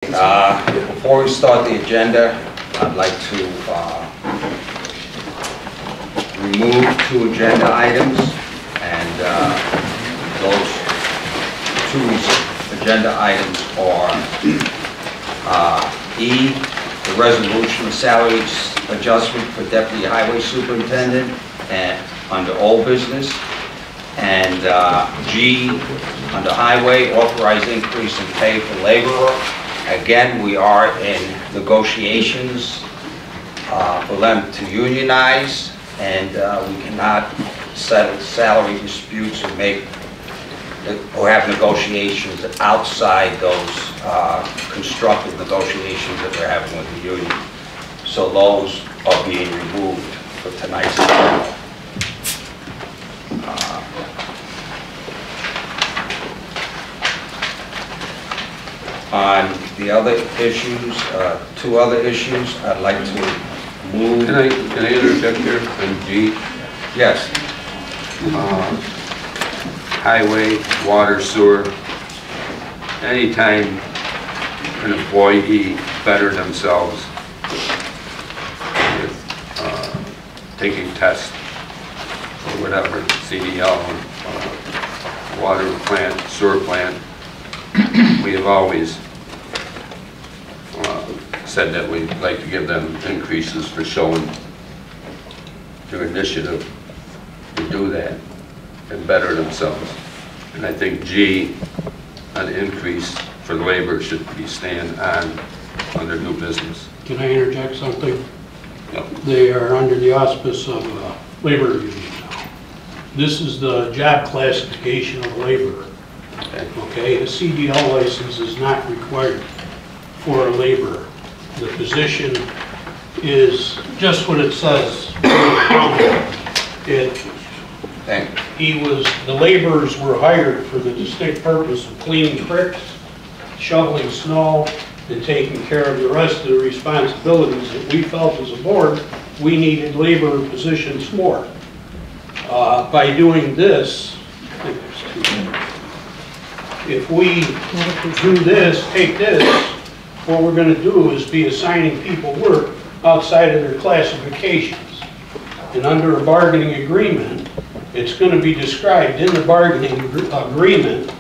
Before we start the agenda, I'd like to remove 2 agenda items, and those 2 agenda items are E, the resolution of salary adjustment for Deputy Highway Superintendent and under old business, and G, under highway, authorize increase in pay for laborer. Again, we are in negotiations for them to unionize, and we cannot settle salary disputes or have negotiations outside those constructive negotiations that we're having with the union. So those are being removed for tonight's agenda. On the other issues, 2 other issues, I'd like to move. Can I interject here on G? Yes. Highway, water, sewer. Anytime an employee better themselves with taking tests or whatever, CDL, water plant, sewer plant, we have always said that we'd like to give them increases for showing their initiative to do that and better themselves. And I think G, an increase for labor, should be staying on under new business. Can I interject something? Yep. They are under the auspice of labor union now. This is the job classification of laborer. Okay, a CDL license is not required for a laborer. The position is just what it says. The laborers were hired for the distinct purpose of cleaning creeks, shoveling snow, and taking care of the rest of the responsibilities that we felt as a board we needed laborer positions for. By doing this, if we do this, take this, what we're going to do is be assigning people work outside of their classifications. And under a bargaining agreement, it's going to be described in the bargaining agreement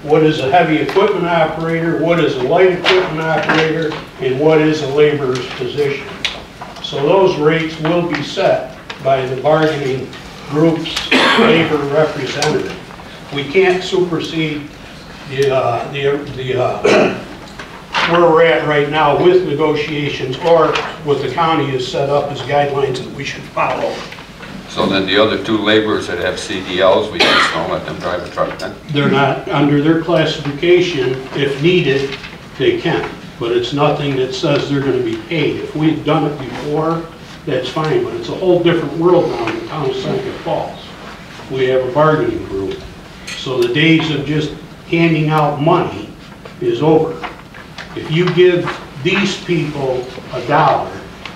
what is a heavy equipment operator, what is a light equipment operator, and what is a laborer's position. So those rates will be set by the bargaining group's labor representative. We can't supersede where we're at right now with negotiations or what the county has set up as guidelines that we should follow. So then the other 2 laborers that have CDLs, we just don't let them drive a truck then? They're not under their classification. If needed, they can, but it's nothing that says they're going to be paid. If we've done it before, that's fine, but it's a whole different world now in the town of Seneca Falls. We have a bargaining group, so the days of just handing out money is over. If you give these people $1,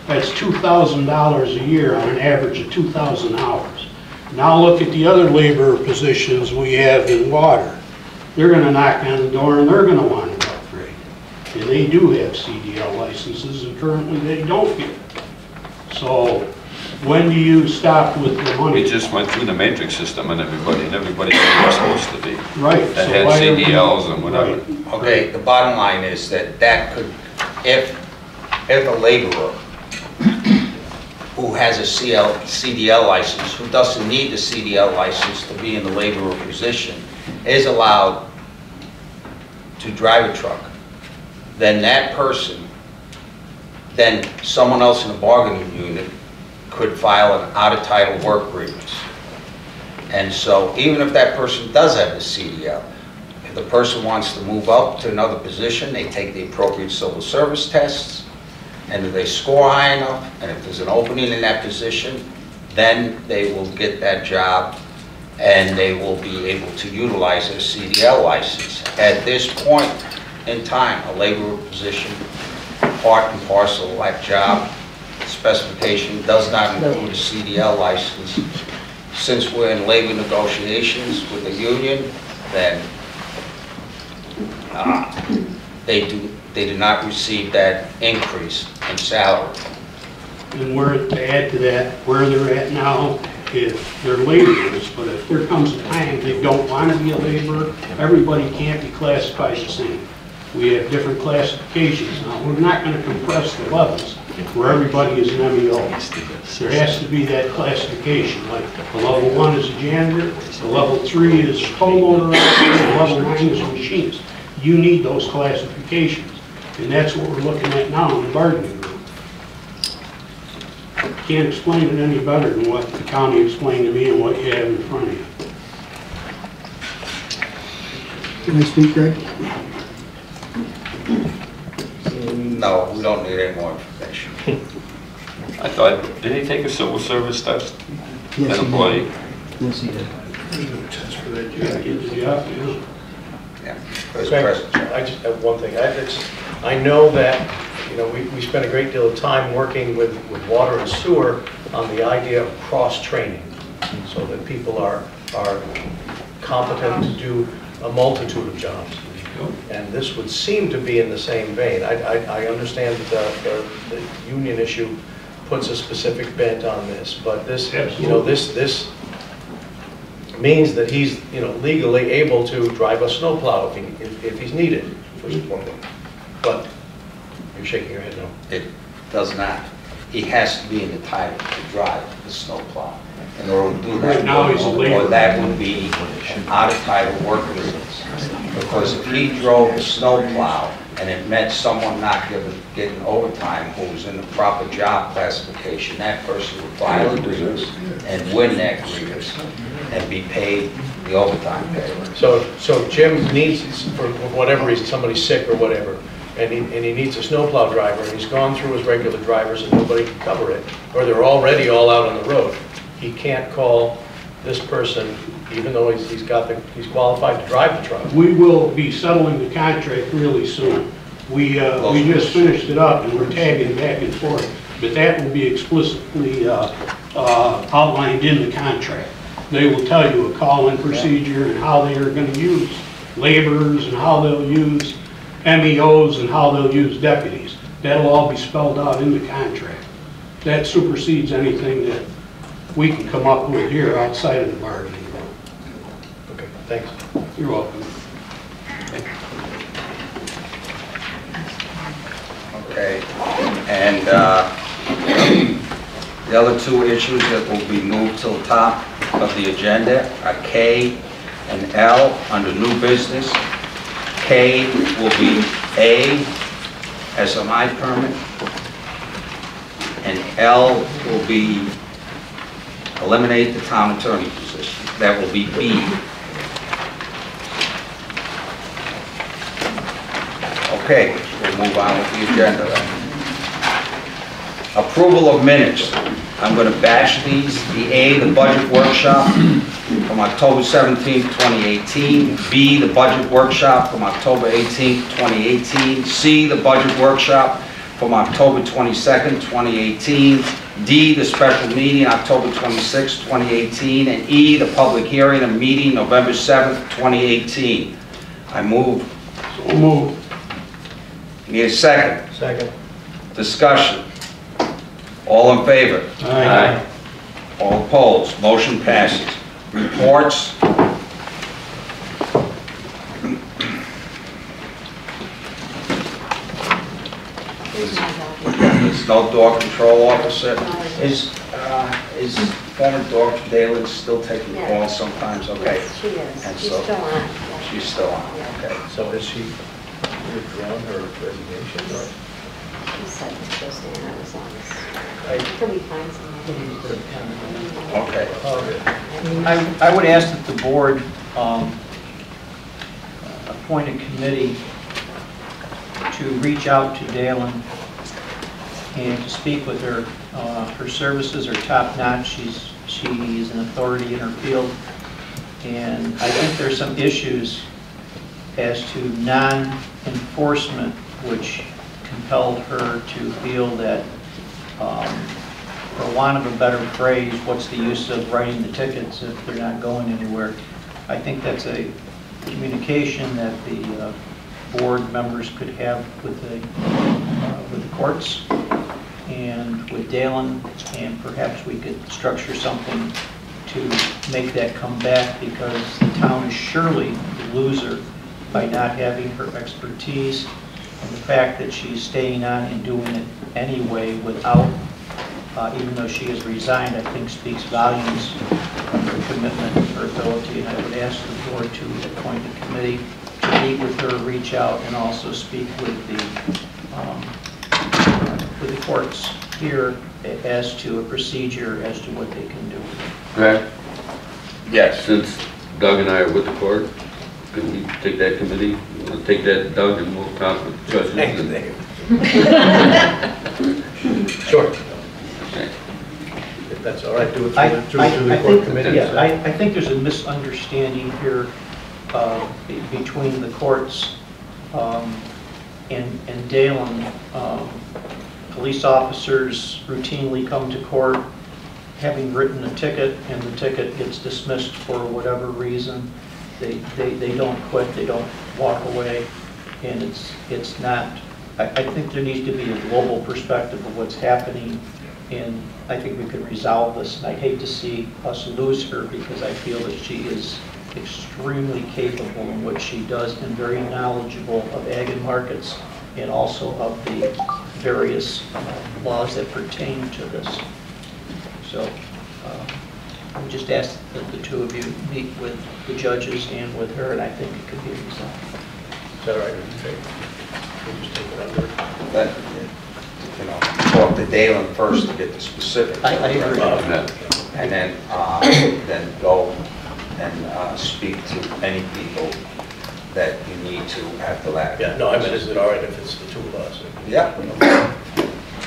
that's $2,000 a year on an average of 2,000 hours. Now look at the other labor positions we have in water. They're going to knock on the door and they're going to want to upgrade. And they do have CDL licenses, and currently they don't get it. So when do you stop with the money? We just went through the matrix system and everybody was supposed to be. Right. That had CDLs and whatever. Right. Okay, the bottom line is that could, if a laborer who has a CDL license, who doesn't need the CDL license to be in the laborer position, is allowed to drive a truck, then that person, then someone else in the bargaining unit could file an out-of-title work grievance. And so even if that person does have a CDL, if the person wants to move up to another position, they take the appropriate civil service tests, and if they score high enough, and if there's an opening in that position, then they will get that job and they will be able to utilize their CDL license. At this point in time, a laborer position, part and parcel of that job specification does not include a CDL license. Since we're in labor negotiations with the union, then they did not receive that increase in salary. And where, to add to that, where they're at now, if they're laborers, but if there comes a time they don't want to be a laborer, everybody can't be classified the same. We have different classifications. Now, we're not going to compress the levels where everybody is an MEO. There has to be that classification, like a level 1 is a janitor, a level 3 is homeowner, a level 9 is a machinist. You need those classifications, and that's what we're looking at now in the bargaining room. Can't explain it any better than what the county explained to me and what you have in front of you. Can I speak, Greg? No, we don't need any more information. I thought, did he take a civil service test? Yes, An employee? he did. Yes, he did. There's no test for that job. Get the job, yeah. Yeah, for his Greg, present job. I just have one thing. I know that, you know, we spent a great deal of time working with water and sewer on the idea of cross-training, so that people are competent to do a multitude of jobs. And this would seem to be in the same vein. I understand that the union issue puts a specific bent on this, but this, you know, this means that he's, you know, legally able to drive a snowplow if he's needed, which is one thing. But you're shaking your head no. It does not. He has to be in the title to drive the snowplow. In order to do that, Right now, he's a laborer. or that would be an out-of-title worker. Because if he drove a snowplow and it meant someone not getting overtime who was in the proper job classification, that person would file a grievance and win that grievance and be paid the overtime pay. So Jim needs, for whatever reason, somebody's sick or whatever, and he needs a snowplow driver, and he's gone through his regular drivers and nobody can cover it, or they're already all out on the road. He can't call this person, even though he's qualified to drive the truck. We will be settling the contract really soon. We just finished it up and we're tagging back and forth, but that will be explicitly outlined in the contract. They will tell you a call-in procedure and how they are going to use laborers and how they'll use MEOs and how they'll use deputies. That'll all be spelled out in the contract. That supersedes anything that we can come up with here outside of the bargaining room. Okay, thanks. You're welcome. Okay, and the other two issues that will be moved to the top of the agenda are K and L under new business. K will be A, SMI permit, and L will be eliminate the town attorney position. That will be B. Okay, we'll move on with the agenda then. Approval of minutes. I'm going to batch these. The A, the budget workshop from October 17th, 2018. B, the budget workshop from October 18th, 2018. C, the budget workshop from October 22nd, 2018. D, the special meeting, October 26, 2018, and E, the public hearing and meeting, November 7th, 2018. I move. So moved. Need a second? Second. Discussion. All in favor? Aye. All opposed? Motion passes. Reports. There's no door control officer. Is former dog Daly still taking calls sometimes? Okay. Yes, she is. And She's so- still on. Yeah. She's still on, okay. So is she withdrawn her resignation, or? She said it's just in, I was on this. Until we find somebody. Okay. I would ask that the board appoint a committee to reach out to Dalen and to speak with her. Her services are top-notch. She's an authority in her field. And I think there's some issues as to non-enforcement which compelled her to feel that, for want of a better phrase, what's the use of writing the tickets if they're not going anywhere? I think that's a communication that the board members could have with the courts and with Dalen, and perhaps we could structure something to make that come back, because the town is surely the loser by not having her expertise, and the fact that she's staying on and doing it anyway without, even though she has resigned, I think speaks volumes of her commitment and her ability. And I would ask the board to appoint a committee to meet with her, reach out, and also speak with the courts here as to a procedure as to what they can do. Right. Yes. Since Doug and I are with the court, can we take that committee? We'll take that, Doug, and we'll talk with the judges. Thanks, and- Dave. Sure. Okay. If that's all right, do it I through the court think, committee. yeah, I think there's a misunderstanding here between the courts and Dalen. Police officers routinely come to court having written a ticket, and the ticket gets dismissed for whatever reason. They don't quit, they don't walk away, and it's not, I think there needs to be a global perspective of what's happening, and I think we could resolve this. And I hate to see us lose her, because I feel that she is extremely capable in what she does and very knowledgeable of ag and markets, and also of the various laws that pertain to this. So I would just ask that the two of you meet with the judges and with her, and I think it could be resolved. Is that all right? We'll just take it under. But, you know, talk to Dalen first to get the specifics. I agree. And then go and speak to any people that you need to after that. Yeah, no, I mean, is it all right if it's the two of us? Yeah.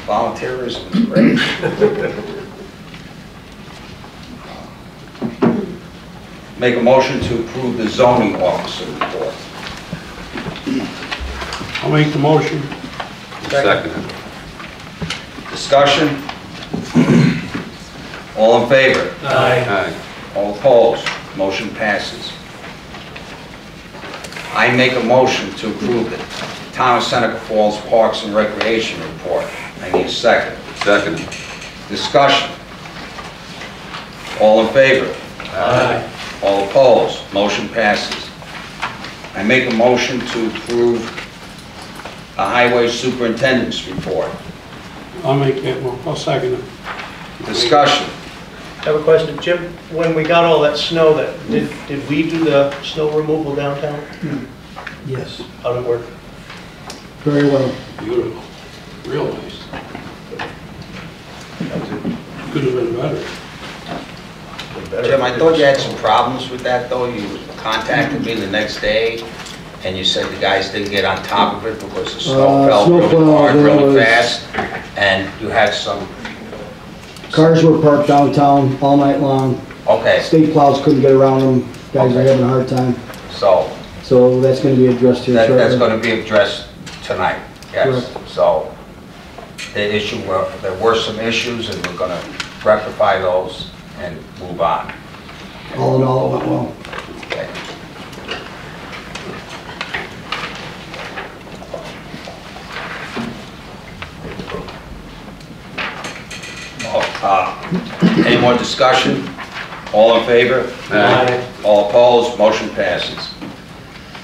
Volunteerism is great. Make a motion to approve the zoning officer report. I'll make the motion. Second. Discussion? All in favor? Aye. All opposed? Motion passes. I make a motion to approve the Town of Seneca Falls Parks and Recreation report. I need a second. Second. Discussion? All in favor? Aye. All opposed? Motion passes. I make a motion to approve the Highway Superintendent's report. I'll make that one. I'll second it. Discussion? I have a question. Jim, when we got all that snow, did we do the snow removal downtown? Yes, How did it work? very well. Beautiful. Real nice. That was it. Could have been better. Better. Jim, I thought you had some problems with that, though. You contacted me the next day, and you said the guys didn't get on top of it because the snow fell really snowplow, hard, there really was- fast, and you had some, Cars were parked downtown all night long. okay, State plows couldn't get around them. Guys are having a hard time. so So that's gonna be addressed here that's shortly. going to be addressed tonight, yes. So the issue, there were some issues, and we're going to rectify those and move on. All in all, it went well. Okay. Any more discussion? All in favor? Aye. All opposed? Motion passes.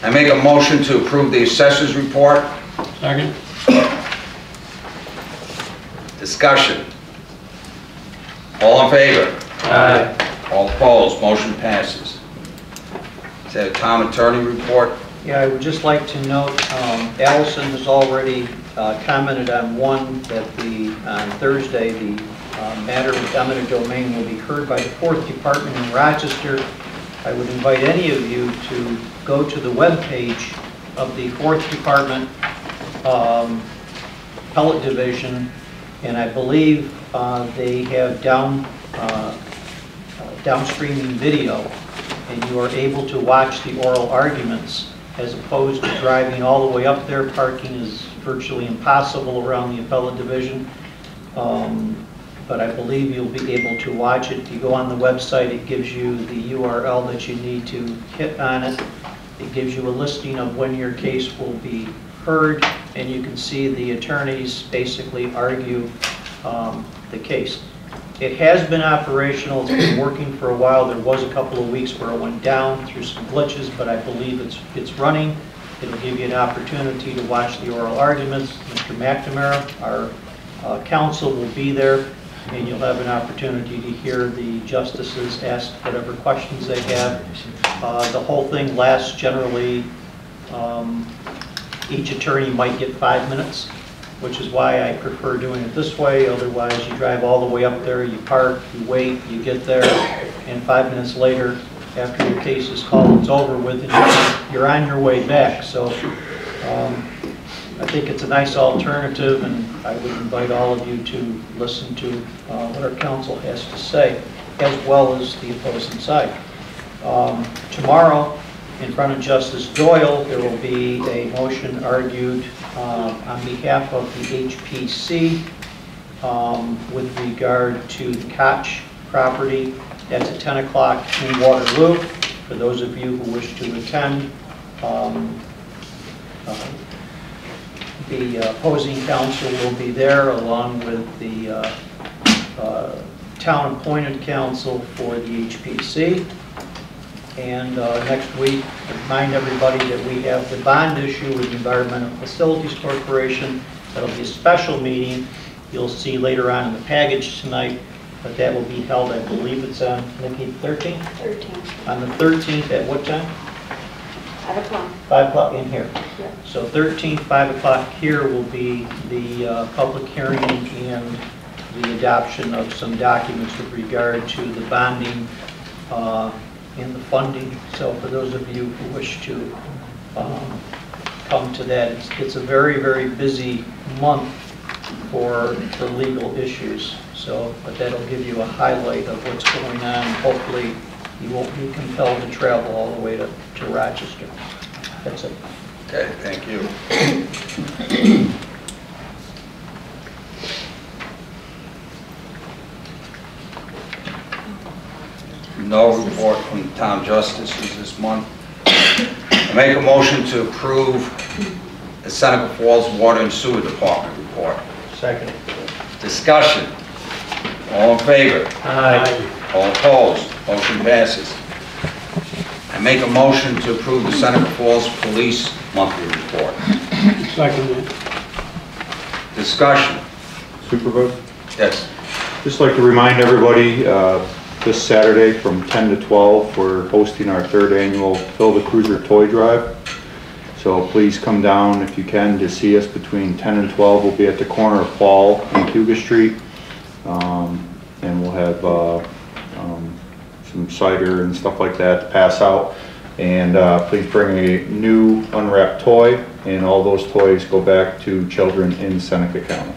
I make a motion to approve the assessors report. Second? Discussion. All in favor? Aye. All opposed? Motion passes. Is that a town attorney report? Yeah, I would just like to note, Allison has already commented on one, that on Thursday, the matter of eminent domain will be heard by the 4th Department in Rochester. I would invite any of you to go to the webpage of the 4th Department Appellate Division, and I believe they have downstreaming video, and you are able to watch the oral arguments as opposed to driving all the way up there. Parking is virtually impossible around the appellate division. But I believe you'll be able to watch it. If you go on the website, it gives you the URL that you need to hit on it. It gives you a listing of when your case will be heard, and you can see the attorneys basically argue the case. It has been operational, it's been working for a while. There was a couple of weeks where it went down through some glitches, but I believe it's running. It'll give you an opportunity to watch the oral arguments. Mr. McNamara, our counsel, will be there, and you'll have an opportunity to hear the justices ask whatever questions they have. The whole thing lasts generally, each attorney might get 5 minutes, which is why I prefer doing it this way. Otherwise, you drive all the way up there, you park, you wait, you get there, and 5 minutes later, after your case is called, it's over with, and you're on your way back. So I think it's a nice alternative, and I would invite all of you to listen to what our counsel has to say, as well as the opposing side. Tomorrow, in front of Justice Doyle, there will be a motion argued on behalf of the HPC with regard to the Koch property. That's at 10 o'clock in Waterloo. For those of you who wish to attend, the opposing counsel will be there, along with the town-appointed counsel for the HPC. And next week, remind everybody that we have the bond issue with the Environmental Facilities Corporation. That'll be a special meeting. You'll see later on in the package tonight, but that will be held, I believe it's on, Nikki, 13th? 13th. On the 13th at what time? 5 o'clock. 5 o'clock in here. Yeah. So 13th, 5 o'clock here will be the public hearing and the adoption of some documents with regard to the bonding and the funding. So for those of you who wish to come to that, it's a very, very busy month for legal issues. So, but that'll give you a highlight of what's going on. Hopefully, you won't be compelled to travel all the way to Rochester. That's it. Okay, thank you. No report from town justices this month. I make a motion to approve the Seneca Falls Water and Sewer Department report. Second. Discussion. All in favor? Aye. All opposed? Motion passes. I make a motion to approve the Seneca Falls Police monthly report. Second. Discussion. Supervisor? Yes. Just like to remind everybody, this Saturday from 10 to 12, we're hosting our 3rd annual Fill the Cruiser Toy Drive. So please come down if you can to see us between 10 and 12. We'll be at the corner of Fall and Huga Street. And we'll have some cider and stuff like that to pass out. And please bring a new unwrapped toy, and all those toys go back to children in Seneca County.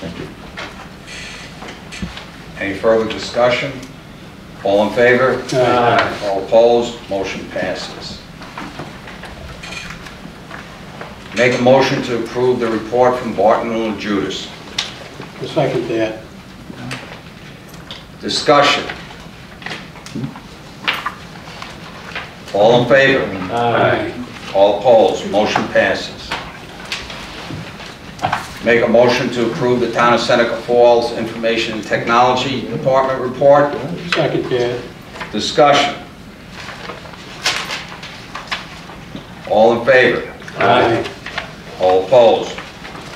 Thank you. Any further discussion? All in favor? Aye. All opposed? Motion passes. Make a motion to approve the report from Barton and Judas. Second that. Discussion. All in favor? Aye. All opposed? Motion passes. Make a motion to approve the Town of Seneca Falls Information and Technology Department report. Second that. Discussion. All in favor? Aye. All opposed?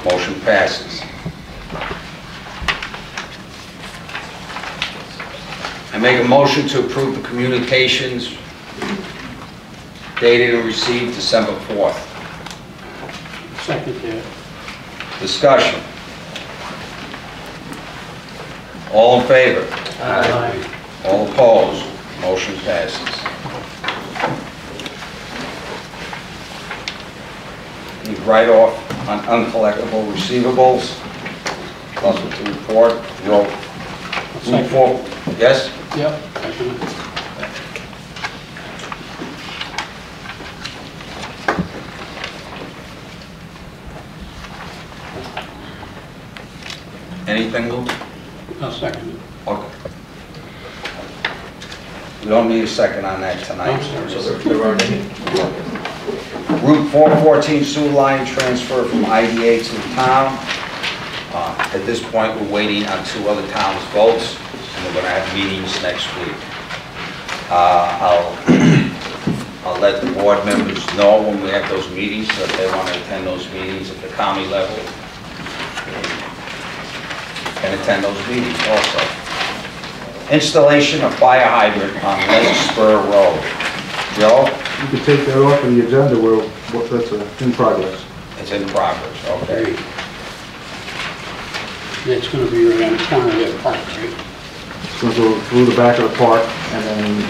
Motion passes. I make a motion to approve the communications dated and received December 4th. Second that. Discussion. All in favor? Aye. All opposed? Motion passes. Any write-off on uncollectible receivables? Nothing to report. You'll move forward. Yes? Yep. Second. Anything, Lou? I'll second it. Okay. We don't need a second on that tonight. So there aren't any? Route 414 sewer line transfer from IDA to the town. At this point, we're waiting on 2 other towns' votes, and we're going to have meetings next week. I'll let the board members know when we have those meetings, so if they want to attend those meetings at the county level, can attend those meetings also. Installation of fire hydrant on Lake Spur Road. Joe? You can take that off on the agenda, that's in progress. It's in progress, okay. It's gonna be right on the corner of that park, right? It's going to go through the back of the park and then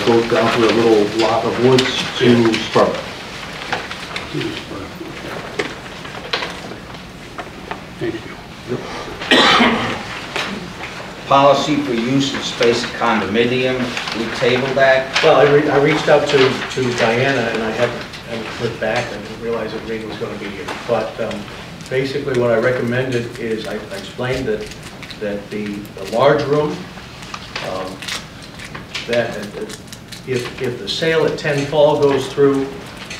goes down to a little lot of woods to Spur. Thank you. Policy for use of space at condominium, we tabled that. Well, I reached out to Diana, and I haven't heard back. I didn't realize that Reed was going to be here. But basically, what I recommended is, I explained that the large room, that if the sale at 10 Fall goes through,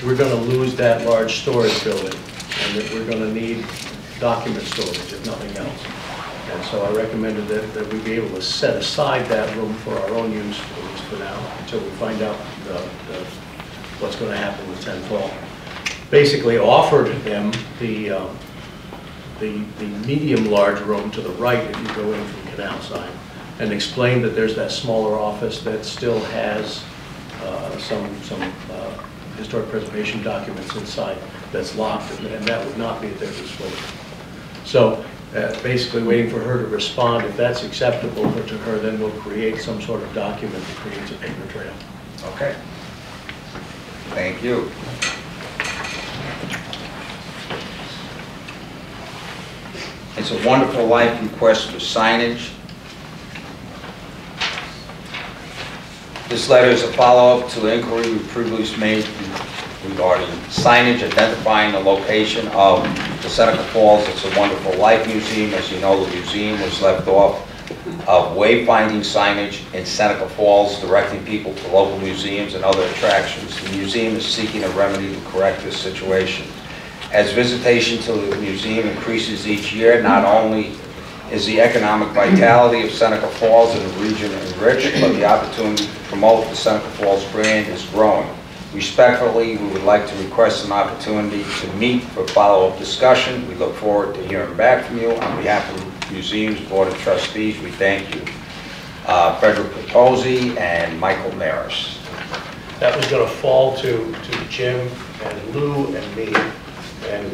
we're going to lose that large storage building, and that we're going to need document storage, if nothing else. And so I recommended that we be able to set aside that room for our own use, at least for now, until we find out what's going to happen with 10 Fall. Basically offered them the medium-large room to the right if you go in from Canal Side, and explained that there's that smaller office that still has some historic preservation documents inside that's locked, and that would not be at their disposal. So basically waiting for her to respond. If that's acceptable to her, then we'll create some sort of document that creates a paper trail. Okay. Thank you. It's a Wonderful Life request for signage. This letter is a follow-up to the inquiry we previously made regarding signage identifying the location of the Seneca Falls It's a Wonderful Life Museum. As you know, the museum was left off of wayfinding signage in Seneca Falls, directing people to local museums and other attractions. The museum is seeking a remedy to correct this situation. As visitation to the museum increases each year, not only is the economic vitality of Seneca Falls and the region enriched, but the opportunity to promote the Seneca Falls brand is growing. Respectfully, we would like to request an opportunity to meet for follow-up discussion. We look forward to hearing back from you. On behalf of the Museum's Board of Trustees, we thank you. Frederick Petozzi and Michael Maris. That was going to fall to Jim and Lou and me. And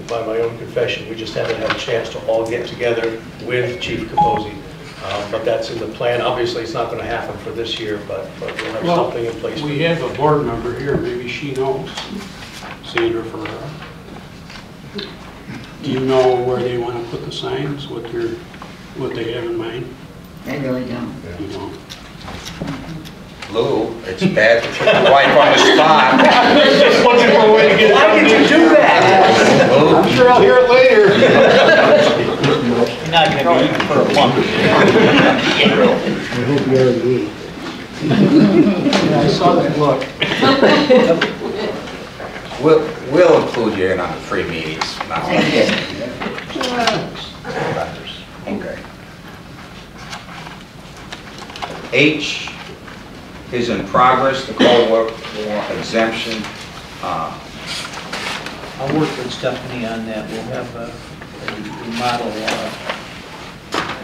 by my own confession, we just haven't had a chance to all get together with Chief Capozzi. But that's in the plan. Obviously, it's not going to happen for this year, but we'll have something in place. We have a board member here, maybe she knows. Sandra Ferrara. Do you know where they want to put the signs, what they have in mind? I really don't. You know? Lou, it's bad to put your wife on the spot. Just looking for a way to get it. Why did you do that? Lou? I'm sure I'll hear it later. You're not going to be eating for a month. I hope you already ate. Yeah, I saw that look. We'll include you in on the free meetings. Okay. H is in progress, the Cold War exemption. I'll work with Stephanie on that. We'll have a model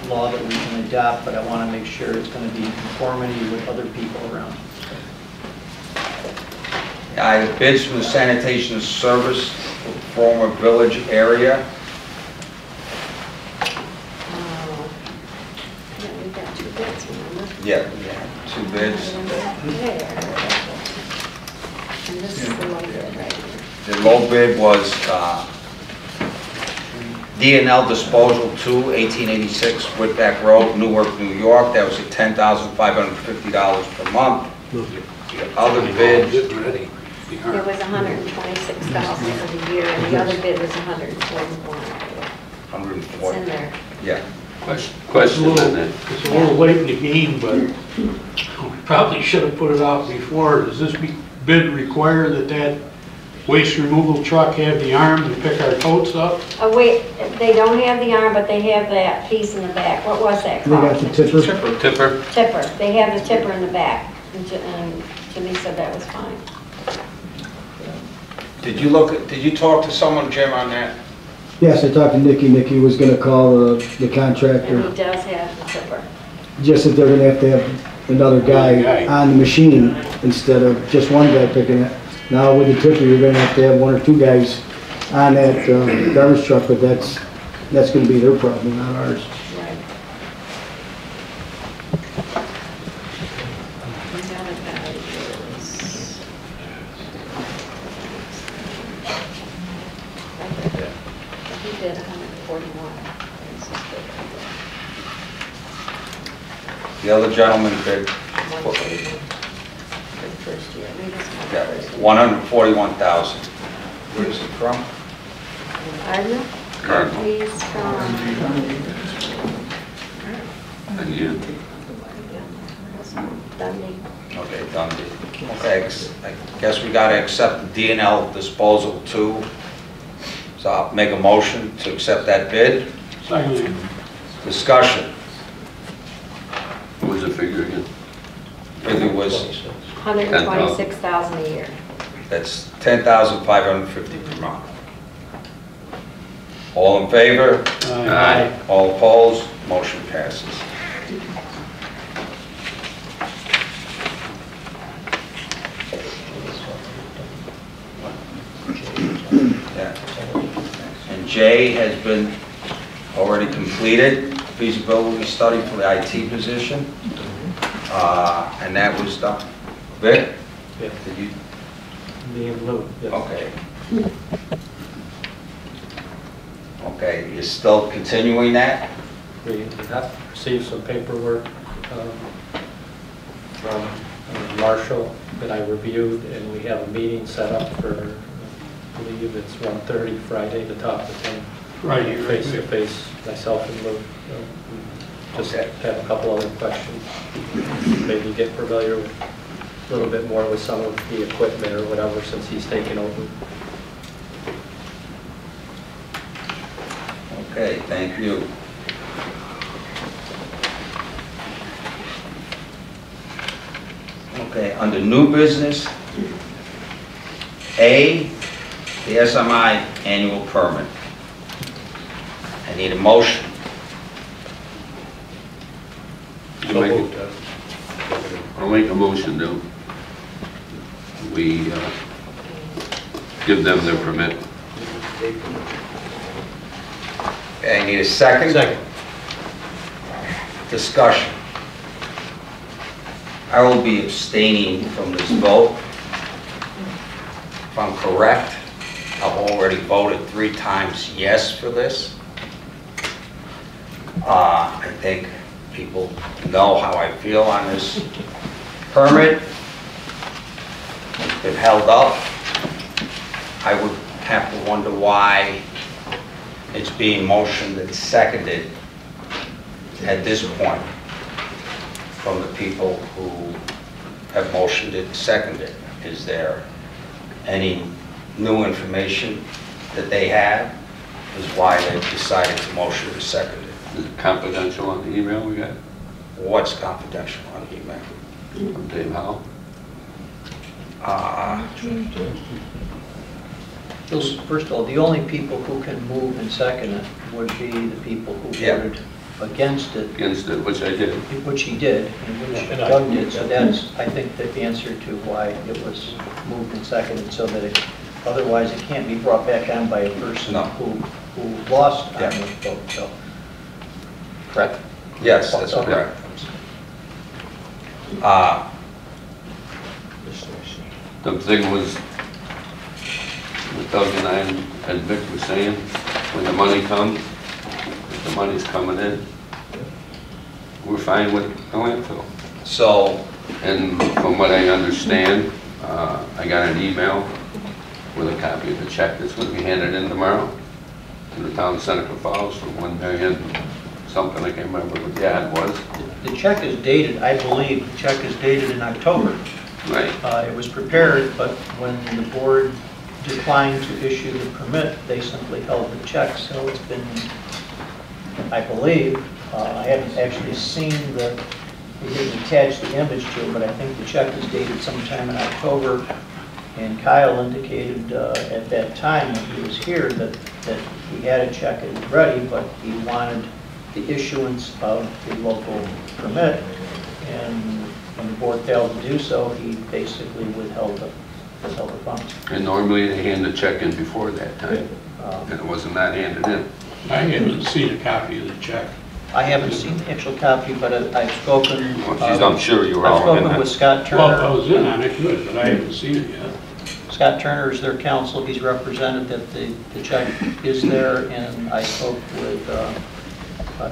law that we can adopt, but I want to make sure it's going to be in conformity with other people around. I have bids from the sanitation service for the former village area. Yeah, we've got 2 bids, remember? Yeah, we have 2 bids. And this is the low bid right here. The low bid was D&L Disposal 2, 1886 Whitback Road, Newark, New York. That was at $10,550 per month. The other bid, It was $126,000 for the year, and the other bid was $141,000. 140. It's in there. Yeah. Question on that. It's a little late in the game, but we probably should have put it out before. Does this bid require that waste removal truck have the arm to pick our totes up? Oh, wait, they don't have the arm, but they have that piece in the back. What was that They got called? the tipper. Tipper? Tipper. They have the tipper in the back. And Jimmy said that was fine. Did you talk to someone, Jim, on that? Yes, I talked to Nikki. Nikki was gonna call the And contractor, he does have the tipper. just that they're gonna have to have another guy on the machine instead of just one guy picking it. Now with the tipper, you're gonna have to have one or two guys on that garbage truck, but that's gonna be their problem, not ours. Right. The other guy is... He did 141. This is The other gentleman bid 141 for the first year. Maybe it's my yeah, first year. 141,000. Where is it from? Ardner? Cardinal. He's from... And you? Dundee. Okay, Dundee. Okay, I guess we gotta accept the D&L disposal too. So I'll make a motion to accept that bid. Secondly, Discussion. What was the figure again? Figure was, 126,000 a year. that's 10,550 per month. All in favor? Aye. All opposed? Motion passes. Yeah. And J has been already completed, feasibility study for the IT position. And that was done. Vic? Yeah. Did you? Me and Lou, yes. Okay. Okay, you're still continuing that? We have received some paperwork from Marshall that I reviewed, and we have a meeting set up for, I believe it's 1:30 Friday to talk with him. Friday, Face to face, myself and Lou. Just Okay. have a couple other questions. Maybe get familiar with a little bit more with some of the equipment or whatever since he's taken over. Okay, thank you. Okay, under new business, A, the SMI annual permit. I need a motion. I'll make a motion to, we give them their permit. Okay, I need a second. Second. Discussion. I will be abstaining from this vote. If I'm correct, I've already voted 3 times yes for this. I think people know how I feel on this permit. It's been held up. I would have to wonder why it's being motioned and seconded at this point from the people who have motioned it and seconded. Is there any new information that they have? Is why they've decided to motion and second it? Is it confidential on the email we got What's confidential on the email? from Dave Howell? First of all, the only people who can move and second it would be the people who Yeah. voted against it, Against it, which I did. which he did, and which And I- Doug did. So that's, I think, the answer to why it was moved and seconded, so that it, otherwise it can't be brought back on by a person No. who lost on Yeah. the vote, so. Correct? Yes, that's Okay. correct. The thing was, what Doug and I and Vic were saying, when the money comes, if the money's coming in, we're fine with the landfill. So, And from what I understand, I got an email with a copy of the check that's going to be handed in tomorrow to the town of Seneca Falls for something, I can't remember what the ad was. The check is dated, I believe, the check is dated in October. Right. It was prepared, but when the board declined to issue the permit, they simply held the check, so it's been, I believe, I haven't actually seen we didn't attach the image to it, but I think the check is dated sometime in October, and Kyle indicated at that time when he was here that he had a check and ready, but he wanted the issuance of the local permit, and when the board failed to do so, he basically withheld the funds. And normally they hand the check in before that time, and it wasn't that handed in. I haven't seen a copy of the check. I haven't seen the actual copy, but I've spoken. I'm sure you were I've all in spoken with that. Scott Well, I Turner. was in on it, good, but I haven't seen it yet. Scott Turner is their counsel. He's represented that the check is there, and I spoke with,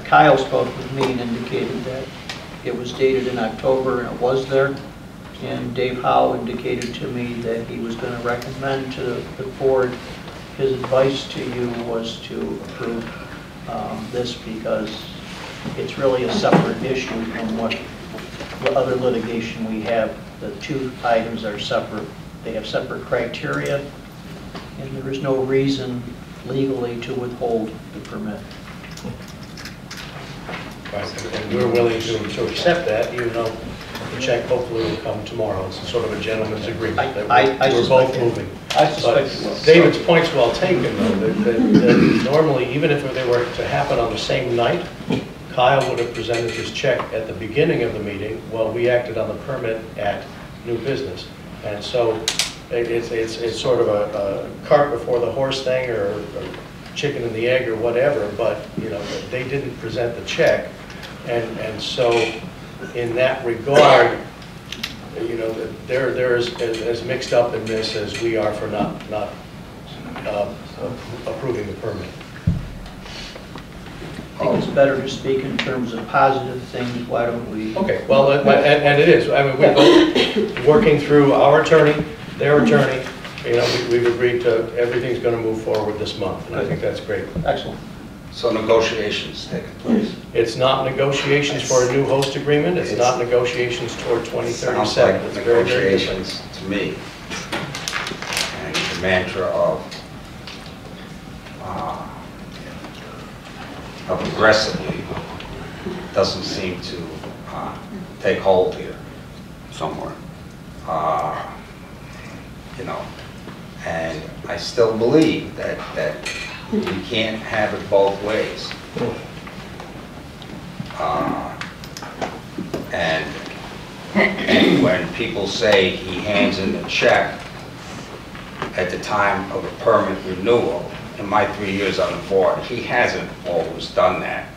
Kyle spoke with me and indicated that it was dated in October and it was there. And Dave Howe indicated to me that he was going to recommend to the board, his advice to you was to approve this because it's really a separate issue from what the other litigation we have. The two items are separate. They have separate criteria, and there is no reason legally to withhold the permit. Right, and we're willing to accept that, even though the check hopefully will come tomorrow. It's sort of a gentleman's agreement that we're both moving. I suspect it will. David's point's well taken, though, that normally, even if they were to happen on the same night, Kyle would have presented his check at the beginning of the meeting while we acted on the permit at new business. And so it's sort of a cart before the horse thing, or a chicken and the egg or whatever, but you know, they didn't present the check. And so in that regard, you know, they're as mixed up in this as we are for not approving the permit. I think it's better to speak in terms of positive things. Why don't we? Okay, well, and it is. I mean, we're both working through our attorney, their attorney. You know, we've agreed to everything's going to move forward this month, and I think that's great. Excellent. So negotiations taking place. It's not negotiations for a new host agreement. It's not negotiations toward 2037. Sounds like It's very, very different. negotiations to me. And the mantra of aggressively doesn't seem to take hold here. Somewhere. You know, and I still believe that we can't have it both ways. And when people say he hands in the check at the time of a permit renewal, in my 3 years on the board, he hasn't always done that.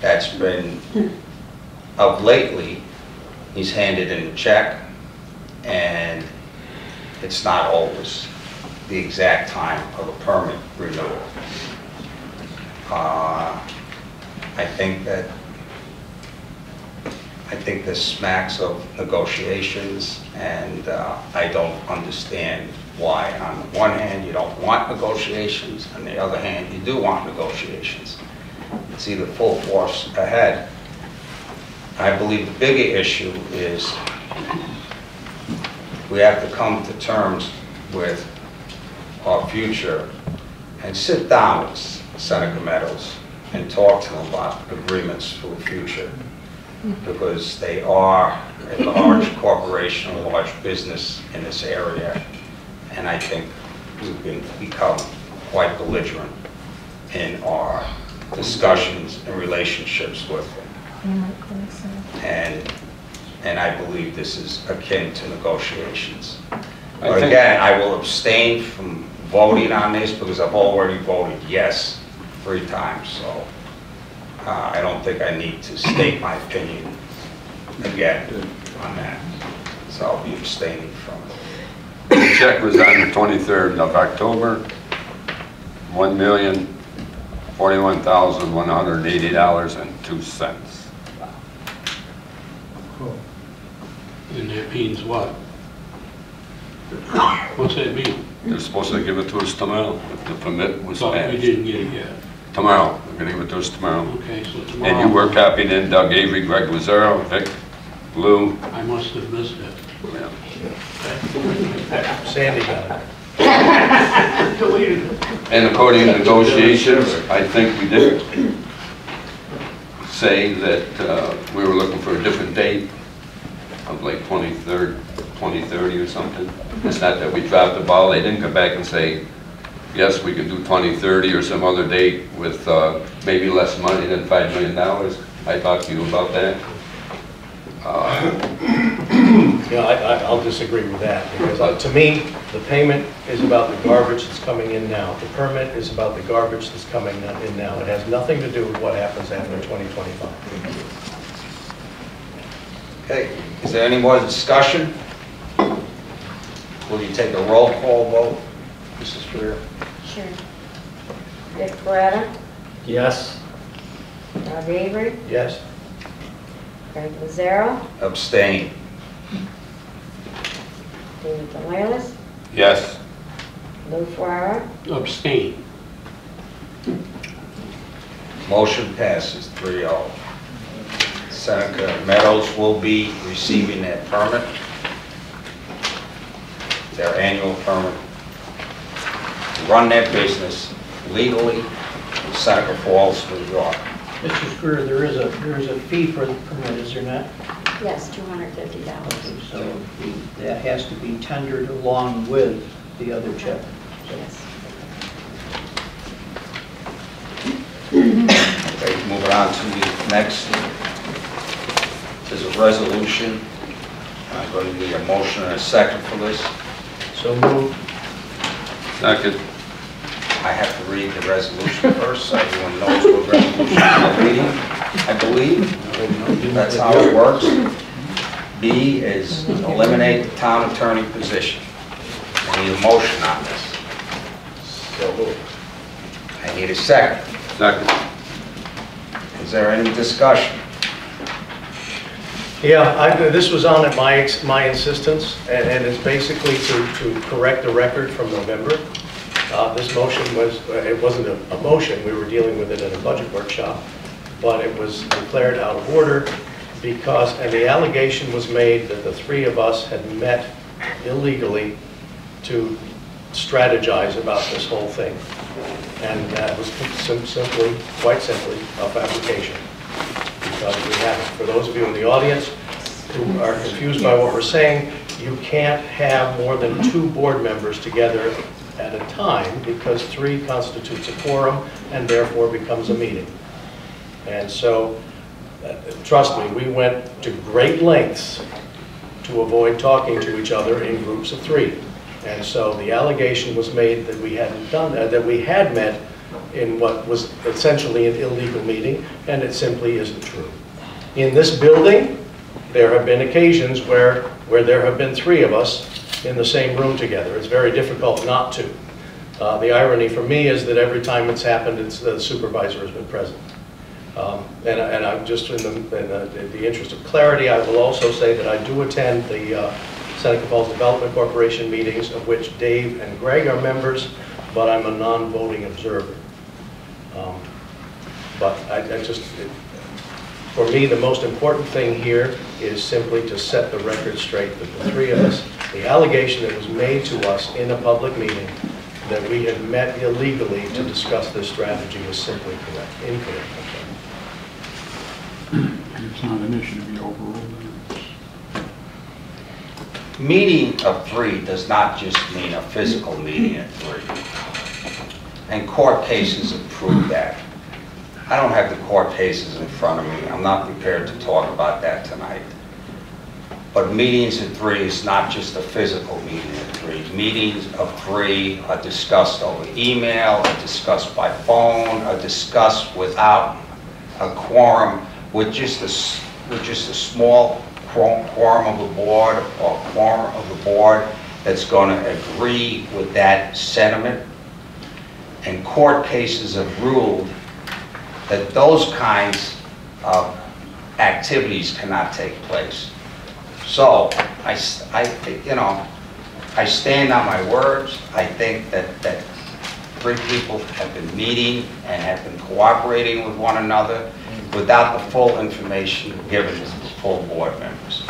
That's been, of lately, he's handed in the check, and it's not always the exact time of a permit renewal. I think this smacks of negotiations, and I don't understand why on the one hand you don't want negotiations, on the other hand you do want negotiations. It's either full force ahead. I believe the bigger issue is we have to come to terms with our future and sit down with Seneca Meadows and talk to them about agreements for the future, because they are a large corporation, a large business in this area, and I think we've become quite belligerent in our discussions and relationships with them. And I believe this is akin to negotiations. But again, I will abstain from voting on this because I've already voted yes 3 times, so I don't think I need to state my opinion again on that. So I'll be abstaining from it. The check was on the 23rd of October, $1,041,180.02. And that means what? What's that mean? They're supposed to give it to us tomorrow if the permit was So we passed. didn't get it yet. Tomorrow, we're gonna give it to us tomorrow. Okay, so tomorrow. And you were copied in, Doug Avery, Greg Lazaro, Vic, Lou. I must have missed it. Yeah. Sandy got it. And according to negotiations, I think we did say that we were looking for a different date of like 2030 or something. It's not that we dropped the ball. They didn't come back and say, yes, we could do 2030 or some other date with maybe less money than $5 million. I talked to you about that. I'll disagree with that, because to me, the payment is about the garbage that's coming in now. The permit is about the garbage that's coming in now. It has nothing to do with what happens after 2025. Okay, is there any more discussion? Will you take a roll call vote, Mrs. Freer? Sure. Dick Beretta, Yes. Doug Avery, Yes? Greg Lazaro, Abstain. David Delanis, Yes. Lou Ferrara, Abstain. Motion passes 3-0. Seneca Meadows will be receiving that permit, their annual permit, to run their business legally in Seneca Falls, New York. Mr. Screwer, there is a fee for the permit, is there not? yes, $250. So that has to be tendered along with the other check. Yes. Okay, moving on to the next. There's a resolution. I'm going to need a motion and a second for this. So moved. Second. I have to read the resolution first, so everyone knows what resolution I'm reading, I believe. That's how it works. B is eliminate the town attorney position. I need a motion on this. So moved. I need a second. Second. Is there any discussion? Yeah, this was on at my insistence, and it's basically to correct the record from November. This motion it wasn't a motion, we were dealing with it in a budget workshop, but it was declared out of order because, and the allegation was made that the three of us had met illegally to strategize about this whole thing. And that was quite simply, a fabrication. Because we haven't. For those of you in the audience who are confused by what we're saying, you can't have more than 2 board members together at a time because 3 constitutes a quorum and therefore becomes a meeting. And so, trust me, we went to great lengths to avoid talking to each other in groups of 3. And so the allegation was made that we hadn't done that, that we had met in what was essentially an illegal meeting, and it simply isn't true. In this building, there have been occasions where there have been 3 of us in the same room together. It's very difficult not to. The irony for me is that every time it's happened, the supervisor has been present. And I'm just in the interest of clarity, I will also say that I do attend the Seneca Falls Development Corporation meetings, of which Dave and Greg are members, but I'm a non-voting observer. But for me, the most important thing here is simply to set the record straight that the 3 of us, the allegation that was made to us in a public meeting that we had met illegally to discuss this strategy is simply incorrect. It's not an issue to be overruled. Meeting of 3 does not just mean a physical meeting at 3. And court cases have proved that. I don't have the court cases in front of me. I'm not prepared to talk about that tonight. But meetings at 3 is not just a physical meeting at 3. Meetings of 3 are discussed over email, are discussed by phone, are discussed without a quorum, with just a small quorum of the board or quorum of the board that's going to agree with that sentiment. And court cases have ruled that those kinds of activities cannot take place. So I stand on my words. I think that three people have been meeting and have been cooperating with one another without the full information given to the full board members.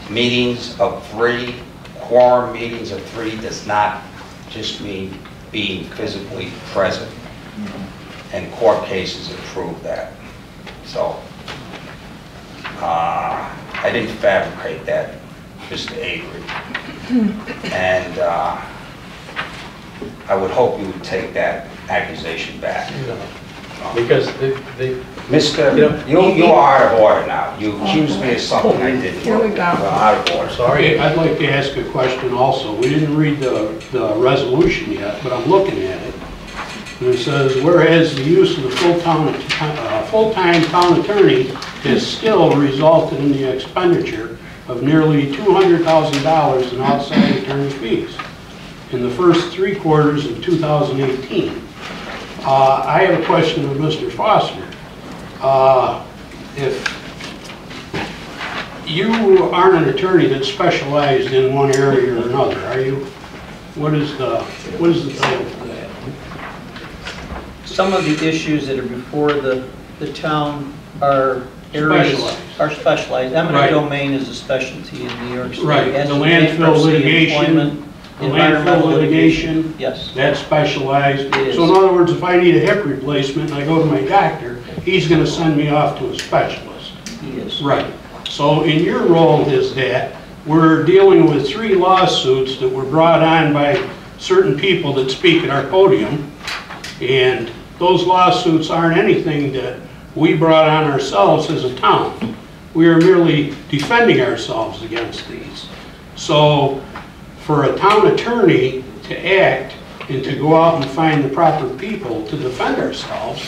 Meetings of three, quorum meetings of three does not just mean being physically present. And court cases have proved that. So, I didn't fabricate that, Mr. Avery. And I would hope you would take that accusation back. Because Mr., you are out of order now. You accused me of something I didn't. Here we go. Out of order. sorry, I'd like to ask a question also. We didn't read the resolution yet, but I'm looking at it. And it says, whereas the use of the full-time town attorney has still resulted in the expenditure of nearly $200,000 in outside attorney fees in the first 3 quarters of 2018. I have a question of Mr. Foster. If you aren't an attorney that's specialized in one area or another, are you? What is the title for that? Some of the issues that are before the town are areas, are specialized. Eminent Right. domain is a specialty in New York State. Right, As the is landfill bankruptcy, litigation, employment, the environmental landfill litigation, Yes. that's specialized. It is. So in other words, if I need a hip replacement and I go to my doctor, he's gonna send me off to a specialist. He is. Right. So in your role is that we're dealing with 3 lawsuits that were brought on by certain people that speak at our podium, and those lawsuits aren't anything that we brought on ourselves as a town. We are merely defending ourselves against these. So for a town attorney to act and to go out and find the proper people to defend ourselves,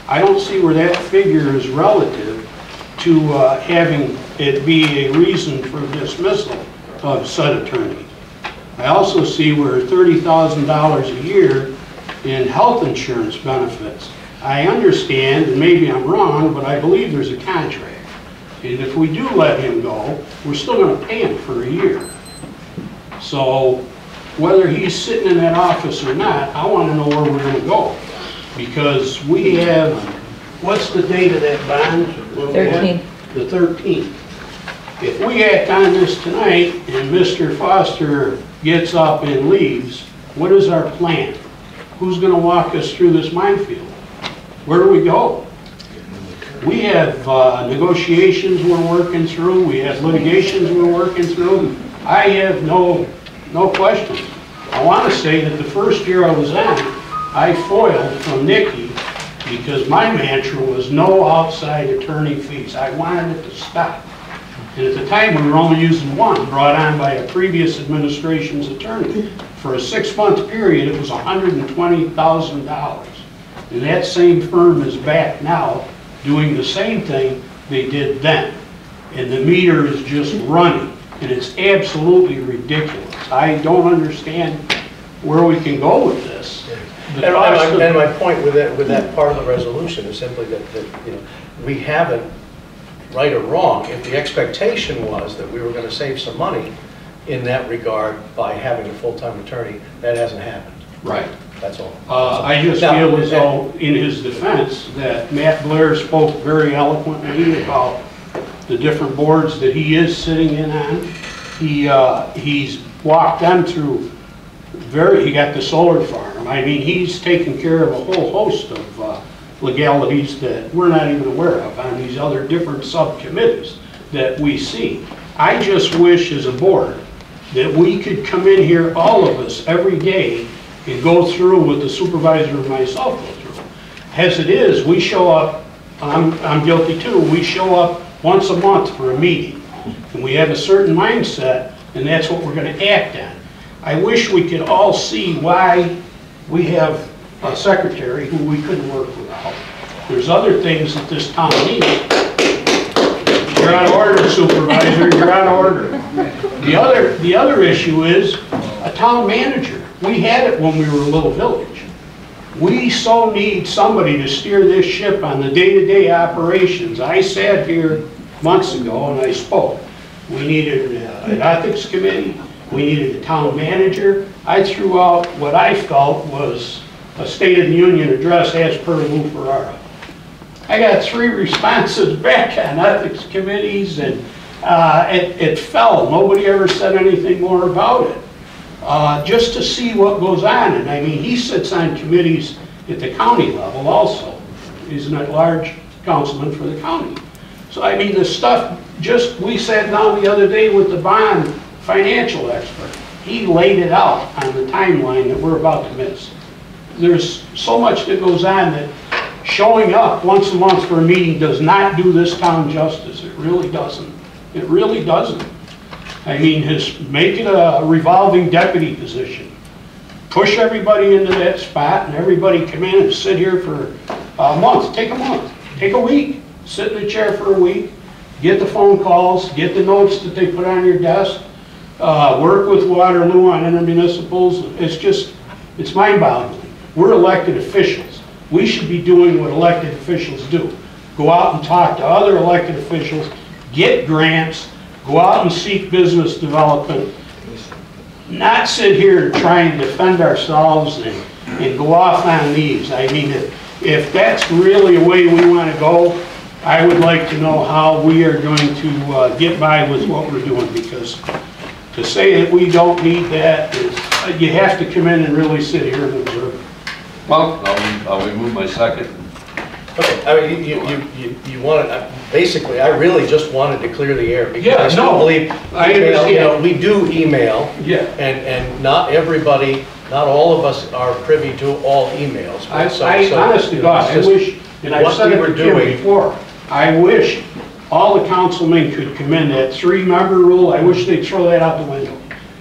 I don't see where that figure is relative to having it be a reason for dismissal of said attorney. I also see where $30,000 a year in health insurance benefits. I understand, and maybe I'm wrong, but I believe there's a contract. And if we do let him go, we're still going to pay him for a year. So whether he's sitting in that office or not, I want to know where we're going to go. Because we have, what's the date of that bond? 13th. The 13th. If we act on this tonight and Mr. Foster gets up and leaves, what is our plan? Who's going to walk us through this minefield? Where do we go? We have negotiations we're working through. We have litigations we're working through. I have no questions. I want to say that the first year I was on, I foiled from Nikki because my mantra was no outside attorney fees. I wanted it to stop. And at the time, we were only using one, brought on by a previous administration's attorney. For a 6-month period, it was $120,000. And that same firm is back now doing the same thing they did then. And the meter is just running, and it's absolutely ridiculous. I don't understand where we can go with this. and my point with that part of the resolution is simply that you know, we haven't, right or wrong, if the expectation was that we were going to save some money in that regard by having a full-time attorney, that hasn't happened. Right. That's all. I just feel as though, in his defense, that Matt Blair spoke very eloquently about the different boards that he is sitting in on. He's walked them through he got the solar farm. I mean, he's taken care of a whole host of legalities that we're not even aware of on these other different subcommittees that we see. I just wish as a board that we could come in here, all of us, every day and go through what the supervisor and myself go through. As it is, we show up, I'm guilty too, we show up once a month for a meeting. And we have a certain mindset, and that's what we're going to act on. I wish we could all see why we have a secretary who we couldn't work without. There's other things that this town needs. You're out of order, supervisor, you're out of order. The other issue is a town manager. We had it when we were a little village. We so need somebody to steer this ship on the day-to-day operations. I sat here months ago and I spoke. We needed an ethics committee. We needed a town manager. I threw out what I felt was a State of the Union address as per Lou Ferrara. I got 3 responses back on ethics committees, and it fell. Nobody ever said anything more about it. Just to see what goes on, and I mean, he sits on committees at the county level also. He's an at-large councilman for the county. So I mean, the stuff, we sat down the other day with the bond financial expert. He laid it out on the timeline that we're about to miss. There's so much that goes on that showing up once a month for a meeting does not do this town justice. It really doesn't. It really doesn't. I mean, make it a revolving deputy position. Push everybody into that spot and everybody come in and sit here for a month. Take a month. Take a week. Sit in the chair for a week. Get the phone calls. Get the notes that they put on your desk. Work with Waterloo on intermunicipals. It's mind-boggling. We're elected officials. We should be doing what elected officials do. Go out and talk to other elected officials, get grants, go out and seek business development, not sit here and try and defend ourselves and go off on these. I mean, if that's really a way we want to go, I would like to know how we are going to get by with what we're doing, because to say that we don't need that is, you have to come in and really sit here and observe. Well, I'll remove my second. Okay, I mean, you wanted, basically, I really just wanted to clear the air, because I still believe, we do email, and not everybody, not all of us are privy to all emails. I honestly thought, I wish, and I've said it to Kim before, I wish all the councilmen could come in, that 3-member rule, I wish they'd throw that out the window,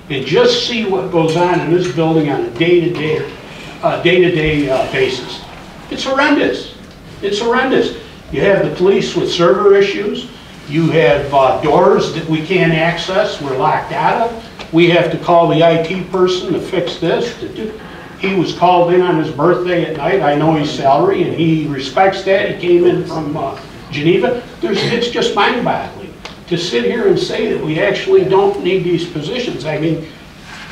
and just see what goes on in this building on a day-to-day basis. It's horrendous. It's horrendous. You have the police with server issues. You have doors that we can't access. We're locked out of. We have to call the IT person to fix this. He was called in on his birthday at night. I know his salary, and he respects that. He came in from Geneva. It's just mind-boggling to sit here and say that we actually don't need these positions. I mean,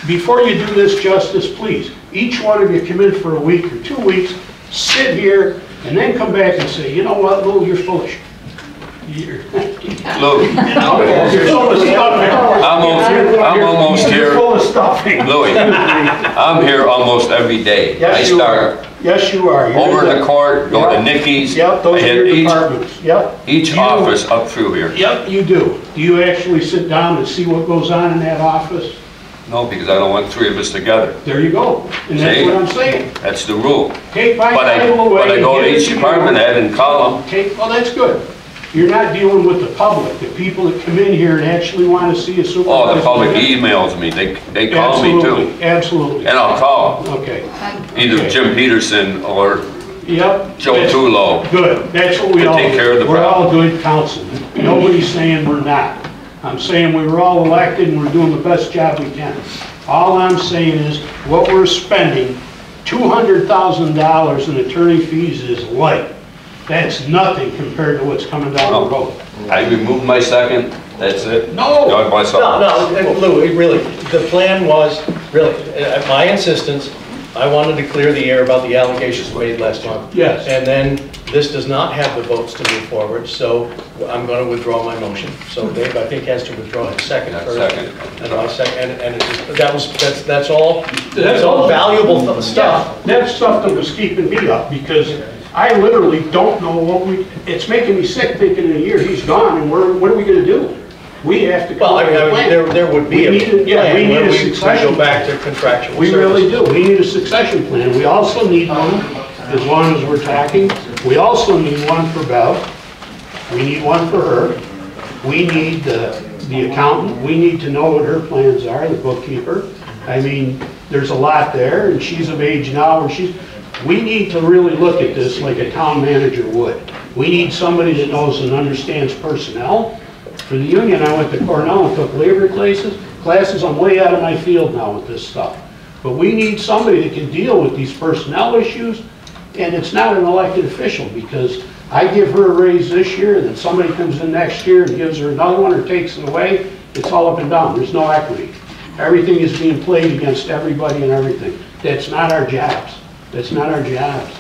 before you do this justice, please, each one of you come in for a week or 2 weeks, sit here, and then come back and say, you know what, Lou, you're foolish. Lou, I'm almost here. You're full of stuffing. Louis, I'm here almost every day. Yes, you are. Yes, you are. Over in the court, go to Nikki's. Yep, those are your departments. Yep. Each office up through here. Yep, you do. Do you actually sit down and see what goes on in that office? No, because I don't want 3 of us together. There you go. And that's what I'm saying. That's the rule. Take my But I go to each department head and call them. Okay, well, that's good. You're not dealing with the public, the people that come in here and actually want to see a supervisor. Oh, the public emails me. They call me too. Absolutely. And I'll call. Okay. Either Jim Peterson or Joe Tulo. Good. That's what we all do. Take care of the We're all problem. good councilmen. Nobody's saying we're not. I'm saying we were all elected and we're doing the best job we can. All I'm saying is what we're spending, $200,000 in attorney fees is light. That's nothing compared to what's coming down the road. I removed my second. That's it. No. God bless all. No, Lou, really, the plan was, really, at my insistence, I wanted to clear the air about the allegations made last month. Yes. And then this does not have the votes to move forward, so I'm going to withdraw my motion. So Dave, I think, has to withdraw his second first. Second. And my second, and that's all valuable stuff. Yeah, that's stuff that was keeping me up, because I literally don't know it's making me sick thinking in a year he's gone, and what are we going to do? We have to. Well, I mean, there would be a plan where we go back to contractual We service. really do. We need a succession plan. We also need one, as long as we're talking, we also need one for Bev. We need one for her. We need the accountant. We need to know what her plans are, the bookkeeper. I mean, there's a lot there, and she's of age now where we need to really look at this like a town manager would. We need somebody that knows and understands personnel. For the union, I went to Cornell and took labor classes. I'm way out of my field now with this stuff. But we need somebody that can deal with these personnel issues, and it's not an elected official, because I give her a raise this year, and then somebody comes in next year and gives her another one or takes it away. It's all up and down. There's no equity. Everything is being played against everybody and everything. That's not our jobs. That's not our jobs.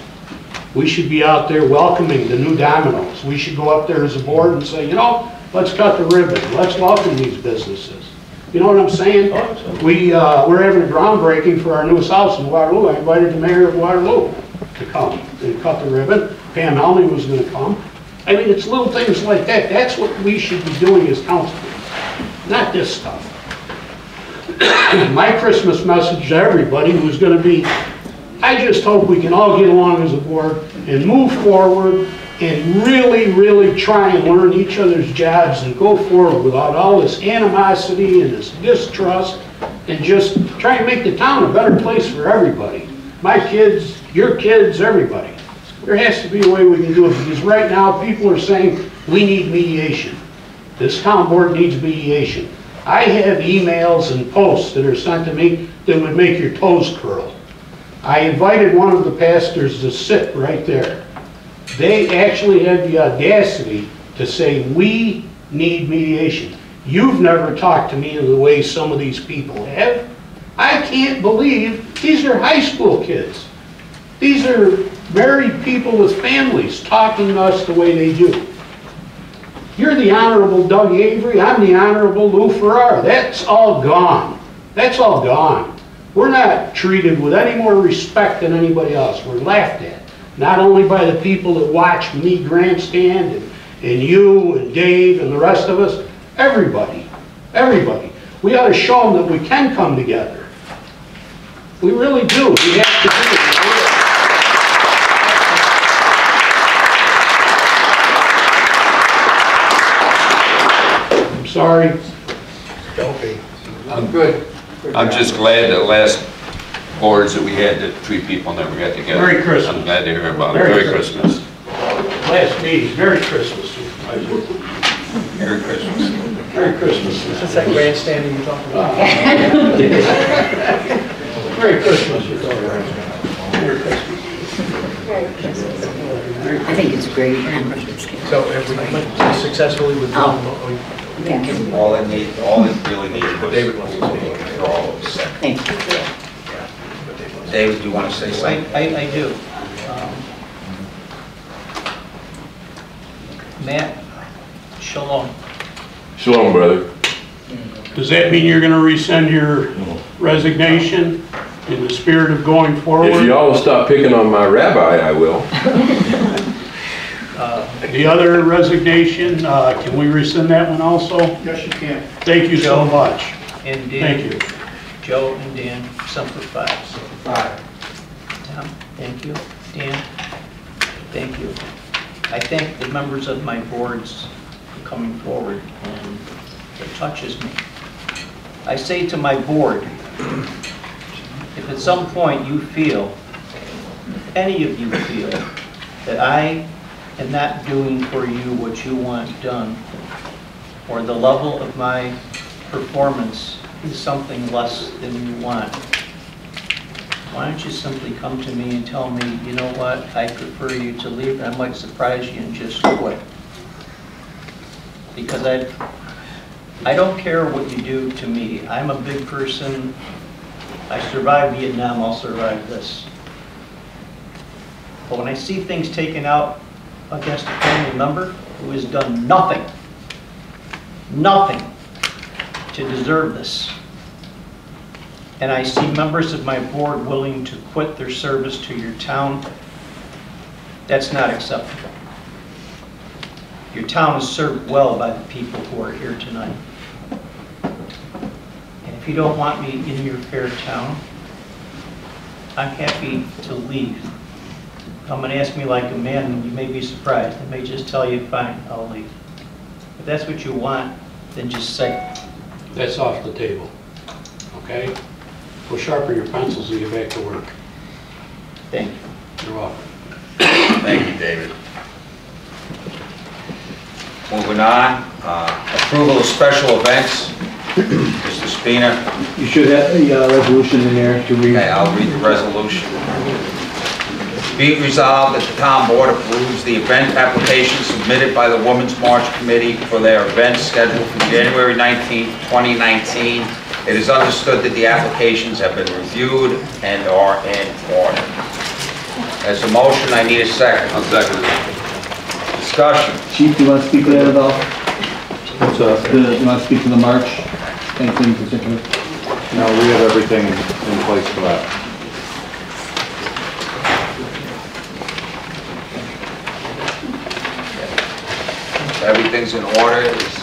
We should be out there welcoming the new dominoes. We should go up there as a board and say, you know, let's cut the ribbon. Let's welcome these businesses. You know what I'm saying? We're having a groundbreaking for our newest house in Waterloo. I invited the mayor of Waterloo to come and cut the ribbon. Pam Helmy was going to come. I mean, it's little things like that. That's what we should be doing as councilmen, not this stuff. My Christmas message to everybody was going to be, I just hope we can all get along as a board and move forward and really, really try and learn each other's jobs and go forward without all this animosity and this distrust, and just try and make the town a better place for everybody. My kids, your kids, everybody. There has to be a way we can do it, because right now people are saying we need mediation. This town board needs mediation. I have emails and posts that are sent to me that would make your toes curl. I invited one of the pastors to sit right there. They actually had the audacity to say, we need mediation. You've never talked to me in the way some of these people have. I can't believe these are high school kids. These are married people with families talking to us the way they do. You're the Honorable Doug Avery, I'm the Honorable Lou Farrar. That's all gone. That's all gone. We're not treated with any more respect than anybody else. We're laughed at. Not only by the people that watch me grandstand, and you and Dave and the rest of us, everybody. Everybody. We ought to show them that we can come together. We really do. We have to do it. I'm sorry. Don't be. I'm good. I'm just glad that last boards that we had, that 3 people never got together. Merry Christmas. I'm glad to hear about it. Merry Christmas. Last meeting, Merry Christmas. Merry Christmas. Merry Christmas. Is this that grandstanding you're talking about? Merry Christmas, you're talking about. Merry Christmas. I think it's great. So have we successfully withdrawn? Yeah. All it really needed was David wants to say. withdrawal of second. Thank you. David, do you want to say something? I do. Matt, shalom. Shalom, brother. Does that mean you're going to rescind your resignation in the spirit of going forward? If you all stop picking on my rabbi, I will. The other resignation, can we rescind that one also? Yes, you can. Thank you so much. And Dan. Thank you. Joe and Dan, Semper Fi. Tom, thank you. Dan, thank you. I thank the members of my boards for coming forward, and it touches me. I say to my board, if at some point you feel, any of you feel, that I am not doing for you what you want done, or the level of my performance is something less than you want, why don't you simply come to me and tell me, you know what, I prefer you to leave, and I might surprise you and just quit. Because I don't care what you do to me. I'm a big person. I survived Vietnam, I'll survive this. But when I see things taken out against a family member who has done nothing to deserve this, and I see members of my board willing to quit their service to your town, that's not acceptable. Your town is served well by the people who are here tonight. And if you don't want me in your fair town, I'm happy to leave. Come and ask me like a man, and you may be surprised. I may just tell you, fine, I'll leave. If that's what you want, then just say it. That's off the table, okay? Go sharpen your pencils and get back to work. Thank you. You're welcome. Thank you, David. Moving on, approval of special events. Mr. Spina. You should have a resolution in there to read. Okay, I'll read the resolution. Be it resolved that the town board approves the event application submitted by the Women's March Committee for their event scheduled for January 19, 2019. It is understood that the applications have been reviewed and are in order. There's a motion, I need a second. I'll second it. Discussion. Chief, do you want to speak to that at all? What's up? Do you want to speak to the March? Anything in particular? No, we have everything in place for that. Everything's in order. Is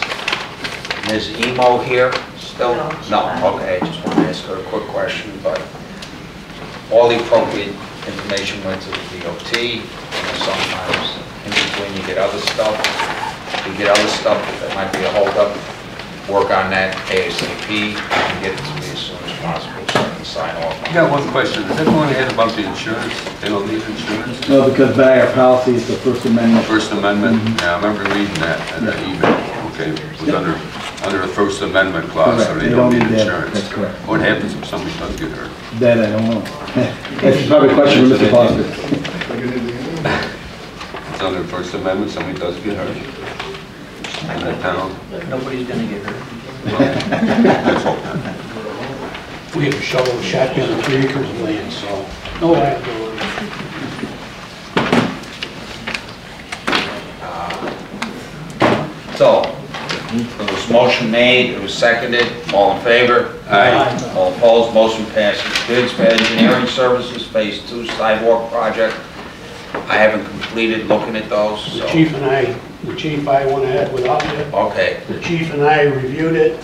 Ms. Emo here still? No, she's No, not. okay, I just want to ask her a quick question, but all the appropriate information went to the DOT, and sometimes in between you get other stuff. You get other stuff that might be a holdup, work on that ASAP, and get it to me as soon as possible so I can sign off. I got one question. Does everyone ahead about the insurance? They don't need insurance? No, because by our policy, it's the First Amendment. First Amendment? Yeah, I remember reading that in the email. Okay, it was under the First Amendment clause, so Correct. they don't need that. insurance. That's correct. What happens if somebody does get hurt? That I don't know. That's probably a question for Mr. Foster. It's under the First Amendment, somebody does get hurt in that town. Nobody's gonna get hurt. Let's hope not. We have a shovel, a shotgun, and 3 acres of land, so no liability. So, there was motion made, it was seconded, all in favor? Aye. All opposed, motion passes. Bids for engineering services, Phase 2 sidewalk project. I haven't completed looking at those, The so. chief, I went ahead without you. Okay, The chief and I reviewed it,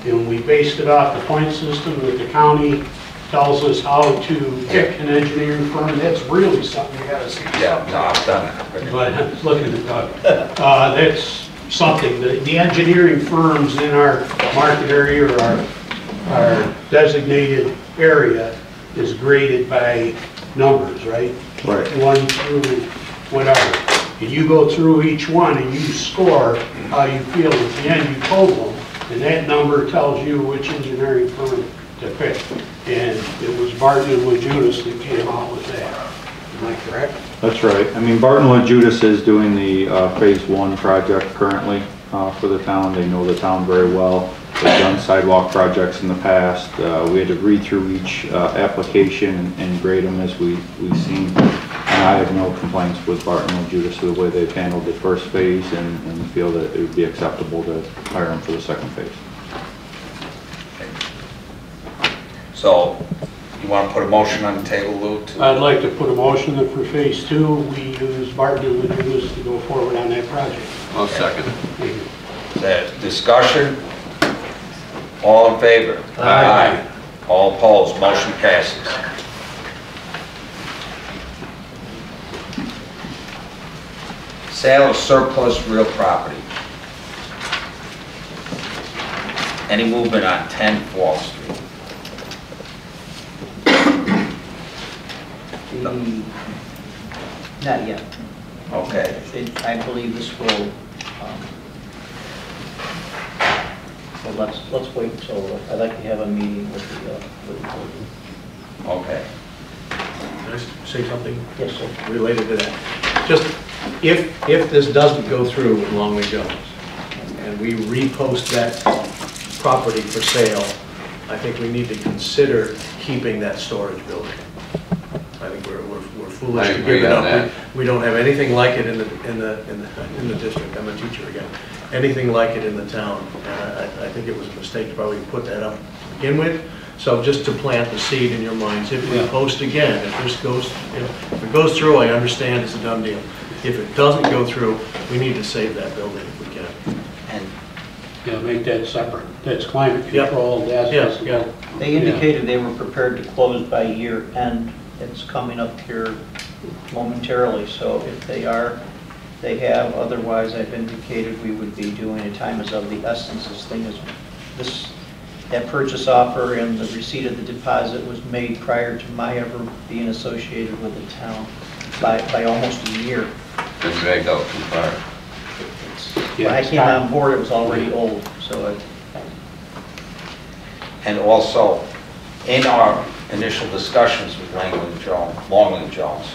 and we based it off the point system that the county tells us how to pick an engineering firm. That's really something you gotta see. yeah, no, I've done that. But I was looking at Doug. That's something, the engineering firms in our market area or our designated area is graded by numbers, right? Right. 1 through whatever. And you go through each one and you score how you feel. At the end, you total them, and that number tells you which engineering firm to pick. And it was Barton and Judas that came out with that. Am I correct? That's right. I mean, Barton Judas is doing the Phase 1 project currently for the town. They know the town very well. They've done sidewalk projects in the past. We had to read through each application and grade them as we've seen. And I have no complaints with Barton Judas with the way they've handled the first phase and feel that it would be acceptable to hire them for the second phase. So, you want to put a motion on the table, Lou? I'd like to put a motion that for Phase 2, we use Barton and Judas to go forward on that project. I'll second it. Thank you. That discussion? All in favor? Aye. All opposed, motion passes. Sale of surplus real property. Any movement on 10 Fall Street? Not yet. Okay. I believe this will, well, let's wait until, I'd like to have a meeting with the board. Okay. Can I say something? Yes, sir. Related to that? Just, if this doesn't go through with Longley Jones, and we repost that property for sale, I think we need to consider keeping that storage building. I think we're foolish I to agree give it on up. that. We don't have anything like it in the district. I'm a teacher again. Anything like it in the town. And I think it was a mistake to probably put that up to begin with. So just to plant the seed in your minds, if we post again, if this goes, if it goes through, I understand it's a done deal. If it doesn't go through, we need to save that building if we can. And Yeah, make that separate. That's climate Yep. control, that's. Yeah. They indicated they were prepared to close by year end. It's coming up here momentarily, so if they are, they have. Otherwise, I've indicated we would be doing a time is of the essence. This thing is, that purchase offer and the receipt of the deposit was made prior to my ever being associated with the town by almost a year. Been dragged out too far. When I came on board, it was already old, so And also, in our initial discussions with Longley Jones,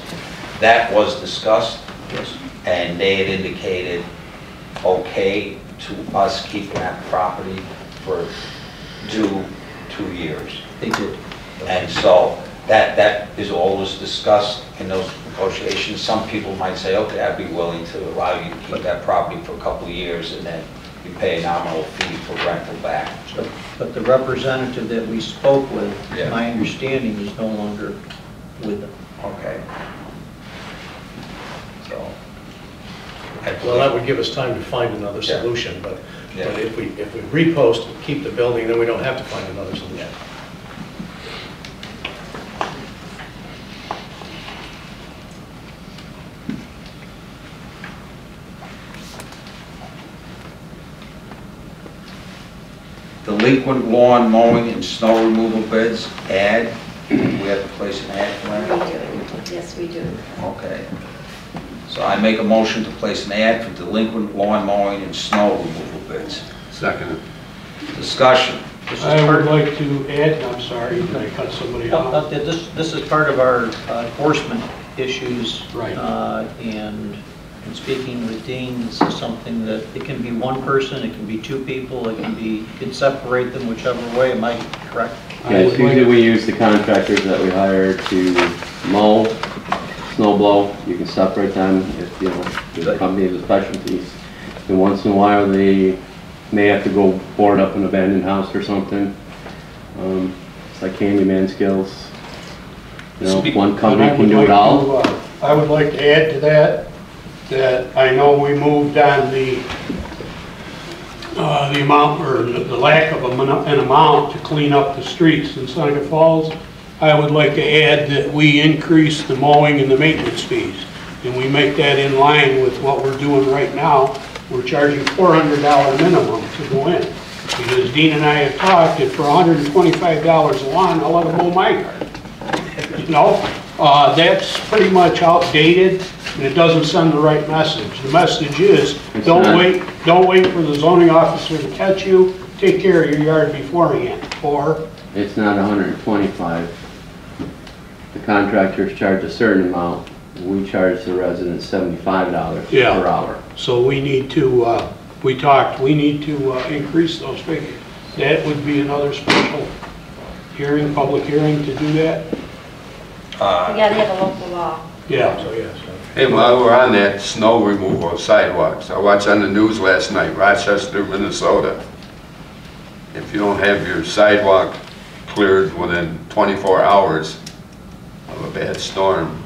that was discussed, yes. and they had indicated okay to us keeping that property for 2 years. They did. And so, that is always discussed in those negotiations. Some people might say, okay, I'd be willing to allow you to keep that property for a couple of years and then you pay a nominal fee for rental back. But the representative that we spoke with, Yeah. my understanding, is no longer with them. Okay. So. Well, that would give us time to find another Yeah. solution, but Yeah. if we repost and keep the building, then we don't have to find another solution. Delinquent lawn mowing and snow removal bids, ad. We have to place an ad for We that? do, yes, we do. Okay. So I make a motion to place an ad for delinquent lawn mowing and snow removal bids. Second. Discussion. This is I part- would like to add, I'm sorry, did I cut somebody off? This is part of our enforcement issues. Right. And in speaking with Dean, this is something that, it can be one person, it can be two people, it can be, you can separate them whichever way, am I correct? I Yes, would like- usually we use the contractors that we hire to mow, snow blow. You can separate them if, you know, the company has specialties. And once in a while, they may have to go board up an abandoned house or something. It's like handyman skills. You know, one And company I can would do like it all. to, I would like to add to that, that I know we moved on the amount, or the lack of an amount to clean up the streets in Seneca Falls. I would like to add that we increase the mowing and the maintenance fees, and we make that in line with what we're doing right now. We're charging $400 minimum to go in, because Dean and I have talked that for $125 a lawn, I'll let them mow my yard. You know, that's pretty much outdated, and it doesn't send the right message. The message is, It's don't not. wait for the zoning officer to catch you, take care of your yard beforehand, or, It's not 125. The contractors charge a certain amount. We charge the residents $75 Yeah. per hour. so we need to, we need to increase those figures. That would be another special hearing, public hearing to do that? We gotta have a local law. Yeah. So, yes. Hey, while we're on that snow removal of sidewalks, I watched on the news last night, Rochester, Minnesota. If you don't have your sidewalk cleared within 24 hours of a bad storm,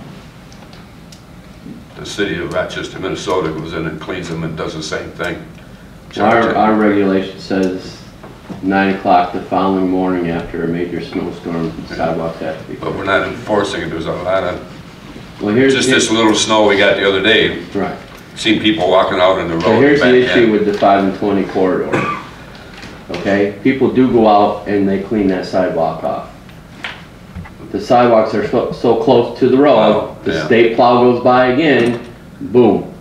the city of Rochester, Minnesota goes in and cleans them and does the same thing. Our regulation says 9 o'clock the following morning after a major snowstorm, sidewalks have to be But cleared. we're not enforcing it. There's a lot of, Well, here's just this little snow we got the other day, right. seen people walking out on the road. So here's the back issue then. with the 5 and 20 corridor. Okay, people do go out and they clean that sidewalk off. The sidewalks are so close to the road, the Yeah. state plow goes by again, boom,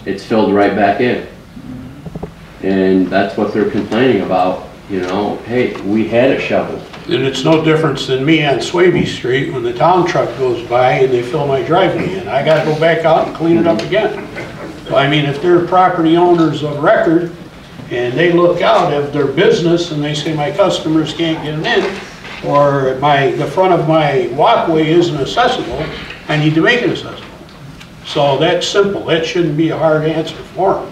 it's filled right back in. And that's what they're complaining about, you know, hey, we had it shoveled. And it's no difference than me on Swaby Street when the town truck goes by and they fill my driveway in. I gotta go back out and clean it up again. So, I mean, if they're property owners of record and they look out of their business and they say my customers can't get in, or the front of my walkway isn't accessible, I need to make it accessible. So that's simple. That shouldn't be a hard answer for them.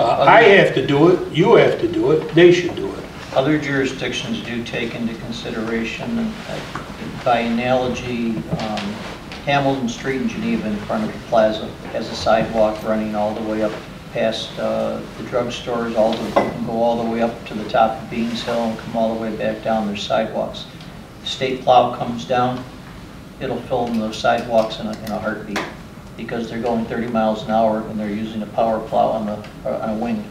I have to do it, you have to do it, they should do it. Other jurisdictions do take into consideration, by analogy, Hamilton Street in Geneva in front of the plaza has a sidewalk running all the way up past the drugstores, go all the way up to the top of Beans Hill and come all the way back down. There's sidewalks. State plow comes down, it'll fill in those sidewalks in a heartbeat, because they're going 30 miles an hour and they're using a power plow on a wing.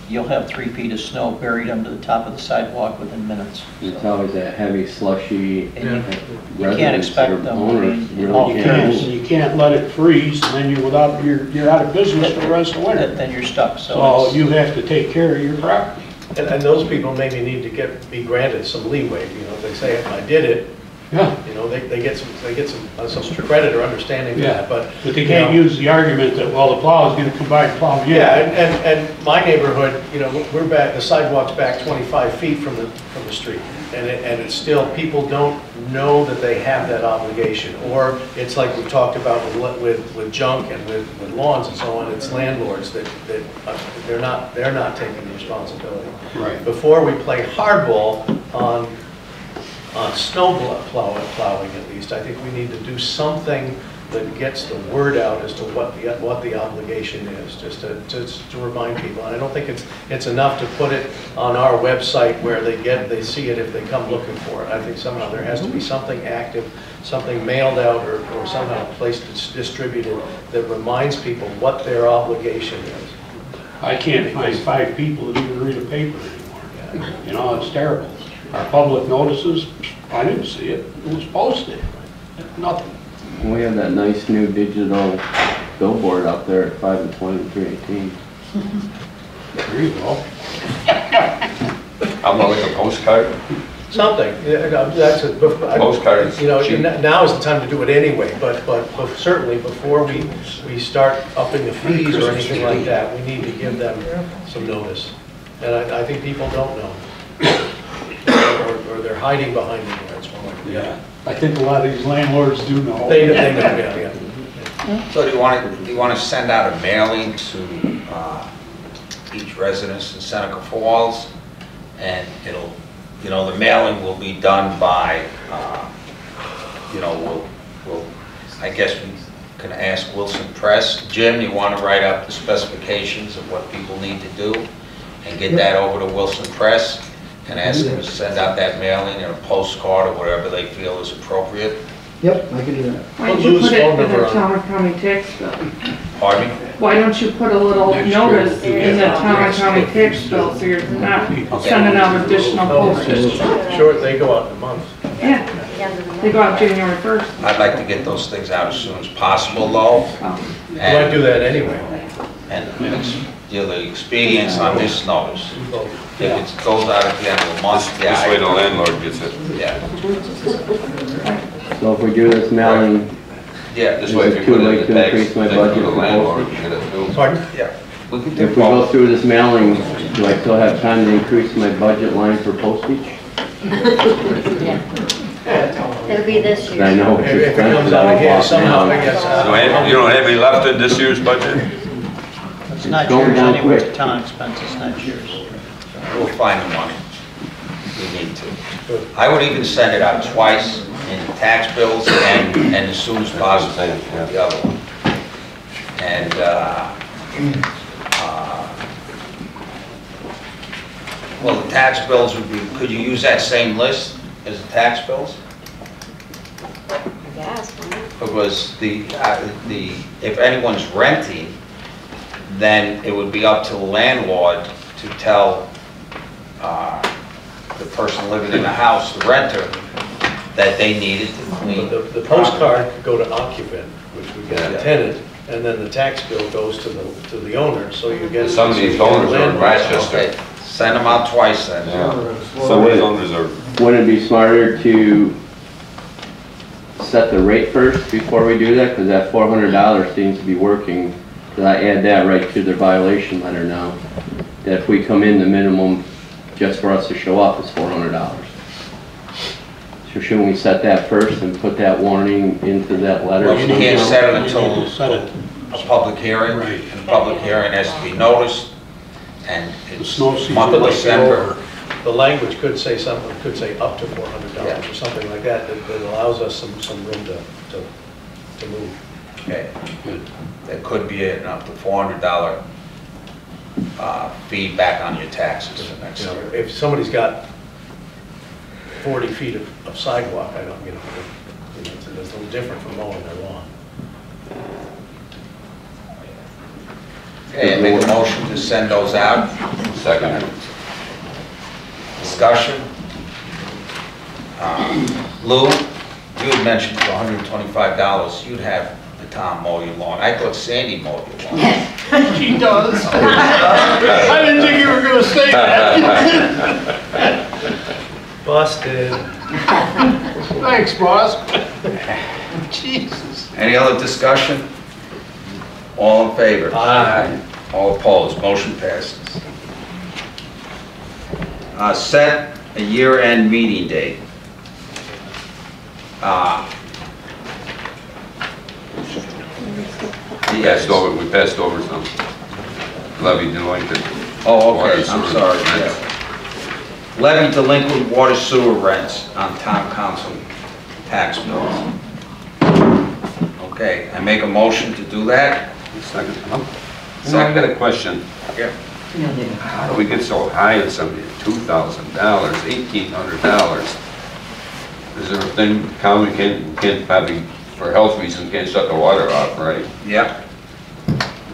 You'll have 3 feet of snow buried under the top of the sidewalk within minutes. It's always that heavy slushy. And you can't expect them, I mean, in all really fairness, can't. You can't let it freeze, and then you're out of business for the rest of the winter. then you're stuck, so So it's- you have to take care of your property. And those people maybe need to be granted some leeway, you know, if they say, I did it, Yeah. you know, they get some credit or understanding for Yeah, that, but. but they can't use the argument that, well, the plow is gonna come by and plow you. Yeah, and my neighborhood, you know, the sidewalk's back 25 feet from the street. and it's still, people don't know that they have that obligation. Or it's like we talked about with junk and with lawns and so on, it's landlords that they're not taking the responsibility. Right. Before we play hardball on snow plowing at least, I think we need to do something that gets the word out as to what the obligation is, just to remind people. And I don't think it's enough to put it on our website where they see it if they come looking for it. I think somehow there has to be something active, something mailed out or somehow placed, distributed, that reminds people what their obligation is. I can't find 5 people that even read a paper anymore. You know, it's terrible. Our public notices, I didn't see it. It was posted. Nothing. We have that nice new digital billboard out there at 5 and 20 and 318. There you go. How about like a postcard? Something, yeah, that's it. Postcards. You know, cheap. now is the time to do it anyway, but certainly before we start upping the fees or anything like that, we need to give them some notice. And I think people don't know. Or they're hiding behind the words. Yeah. I think a lot of these landlords do know. They know, yeah. So do you want to send out a mailing to each residence in Seneca Falls? And it'll, you know, the mailing will be done by, you know, I guess we can ask Wilson Press. Jim, you want to write up the specifications of what people need to do and get that over to Wilson Press? And ask them to send out that mailing or a postcard or whatever they feel is appropriate. Yep, I can do that. Why don't you put it in the town and county tax bill? Pardon me? Why don't you put a little notice in the town and county tax bill so you're not sending out additional postage? Sure, they go out in a month. Yeah, they go out January 1st. I'd like to get those things out as soon as possible, though. You might do that anyway. And the expedience on this notice. If it goes out at the end of the month, This way the landlord gets it. Yeah. So if we do this mailing, Yeah, This way if you Is it too put it late in to the tax, increase my thing for budget the for landlord, postage? you get it too. Pardon? Yeah. We can if do we go both. through this mailing, do I still have time to increase my budget line for postage? It'll be this year. 'Cause I know If it's it comes expensive, out I of here walk somehow, I down. guess. You don't have any left in this year's budget? It's not Going yours down anyway, quick. it's town expenses, not yours. We'll find the money. We need to. I would even send it out twice in tax bills and as soon as possible for the other one. And, well, the tax bills would be, could you use that same list as the tax bills? I guess, why not? Because if anyone's renting, then it would be up to the landlord to tell the person living in the house, the renter, that they needed to clean. But the postcard could go to occupant, which would get the tenant, and then the tax bill goes to the owner, so you get. Some of these owners are in Rochester. Okay, send them out twice then. Yeah. Some of these owners are, Wouldn't it be smarter to set the rate first before we do that? Because that $400 seems to be working. Because I add that right to their violation letter now. That if we come in, the minimum just for us to show up is $400. So shouldn't we set that first and put that warning into that letter? Well, you can't somehow? set it until Set it. a public hearing, Right. and a public hearing has to be noticed, and The it's snow season. month of December. The language could say something, could say up to $400 Yeah. or something like that, that allows us some room to move. Okay. That could be an up to $400 fee back on your taxes the next You know, year. if somebody's got 40 feet of sidewalk, I don't, it's a little different from mowing their lawn. Okay, make a motion to send those out. second. Discussion. Lou, you had mentioned for $125, you'd have the town mow your lawn. I thought Sandy mowed your lawn. She does. I didn't think you were gonna say that. Busted. Thanks, boss. Jesus. Any other discussion? All in favor? Aye. All opposed, motion passes. Set a year-end meeting date. We passed over some levy delinquent. Oh, water okay, sewer I'm sorry, rents. yeah. Levy delinquent water sewer rents on town council tax bills. Okay, I make a motion to do that? Second. So I got a question. Yeah. How do we get so high on something? $2,000, $1,800? Is there a thing, county can't probably, for health reasons, can't shut the water off, right? Yeah.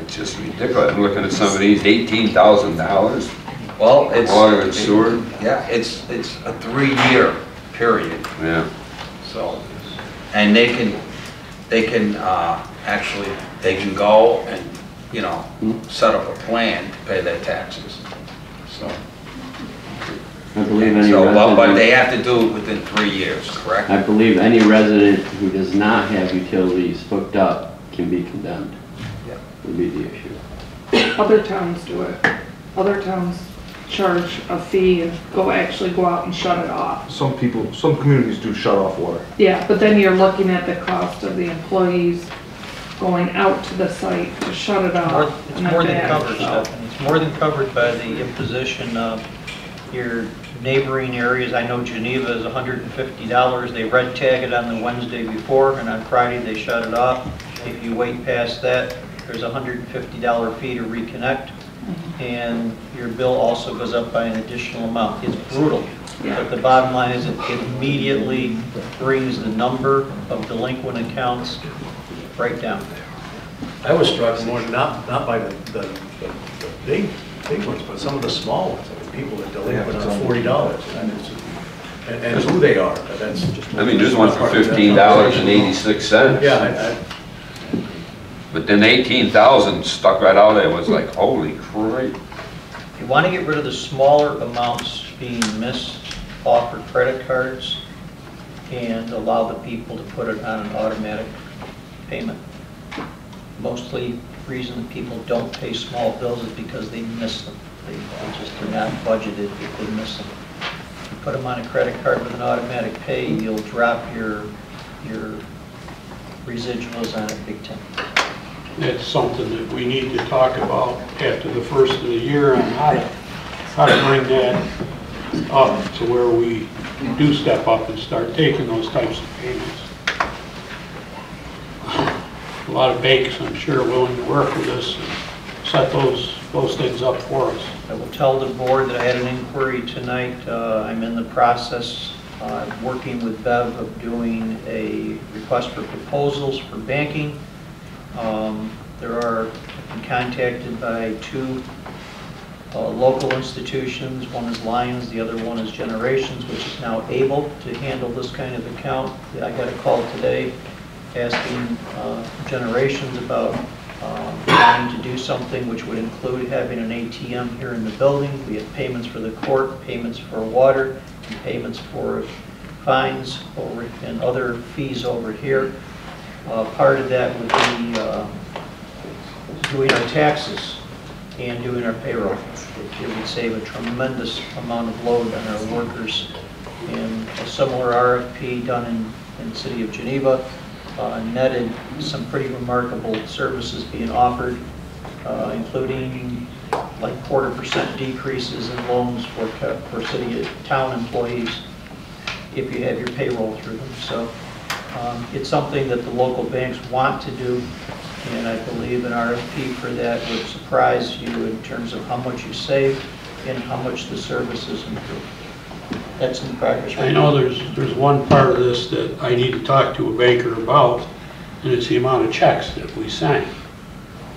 It's just ridiculous. I'm looking at some of these, $18,000, Well, it's... water and sewer. Yeah, it's a 3-year period, Yeah. so, and they can actually, they can go and, you know, set up a plan to pay their taxes, so. I believe any So, but resident, they have to do it within 3 years, correct? I believe any resident who does not have utilities hooked up can be condemned. Yeah. Would be the issue. Other towns do it. Other towns charge a fee and actually go out and shut it off. Some communities do shut off water. Yeah, but then you're looking at the cost of the employees going out to the site to shut it off. It's more than covered, Stephanie. It's more than covered by the imposition of your neighboring areas. I know Geneva is $150. They red tag it on the Wednesday before, and on Friday they shut it off. If you wait past that, there's a $150 fee to reconnect, and your bill also goes up by an additional amount. It's brutal, but the bottom line is it immediately brings the number of delinquent accounts right down. I was struck more not by the big ones, but some of the small ones. I mean, people that delinquent on $40, and who they are. That's just. I mean, there's one for $15.86. Yeah. But then 18,000 stuck right out there. It was like, holy crap. If you want to get rid of the smaller amounts being missed, offer credit cards and allow the people to put it on an automatic payment. Mostly the reason that people don't pay small bills is because they miss them. They just are not budgeted if they miss them. If you put them on a credit card with an automatic pay, you'll drop your residuals on it big time. That's something that we need to talk about after the first of the year on how to bring that up to where we do step up and start taking those types of payments. A lot of banks, I'm sure, willing to work with us and set those things up for us. I will tell the board that I had an inquiry tonight. I'm in the process, working with Bev, of doing a request for proposals for banking. I've been contacted by 2 local institutions. One is Lions, the other one is Generations, which is now able to handle this kind of account. I got a call today asking Generations about wanting to do something which would include having an ATM here in the building. We have payments for the court, payments for water, and payments for fines and other fees over here. Part of that would be doing our taxes and doing our payroll. It would save a tremendous amount of load on our workers. And a similar RFP done in the city of Geneva netted some pretty remarkable services being offered, including like 0.25% decreases in loans for city town employees if you have your payroll through them. So it's something that the local banks want to do, and I believe an RFP for that would surprise you in terms of how much you save and how much the services improve. That's in progress right I know there's one part of this that I need to talk to a banker about, and it's the amount of checks that we sign.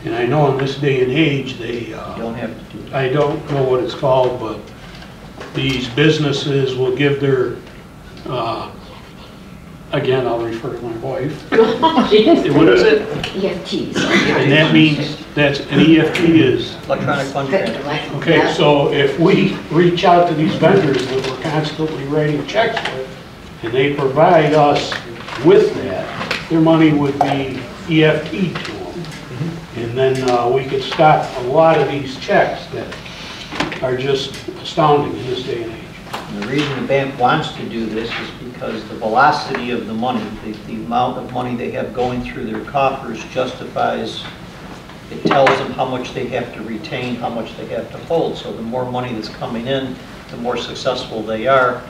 And I know in this day and age, they... You don't have to do that. I don't know what it's called, but these businesses will give their, again, I'll refer to my wife. What is it? EFTs. And that means that's an EFT is... Electronic fund transfer. Okay, so if we reach out to these vendors that we're constantly writing checks with, and they provide us with that, their money would be EFT to them. And then we could stop a lot of these checks that are just astounding in this day and age. And the reason the bank wants to do this is because the velocity of the money, the amount of money they have going through their coffers justifies, it tells them how much they have to retain, how much they have to hold. So the more money that's coming in, the more successful they are.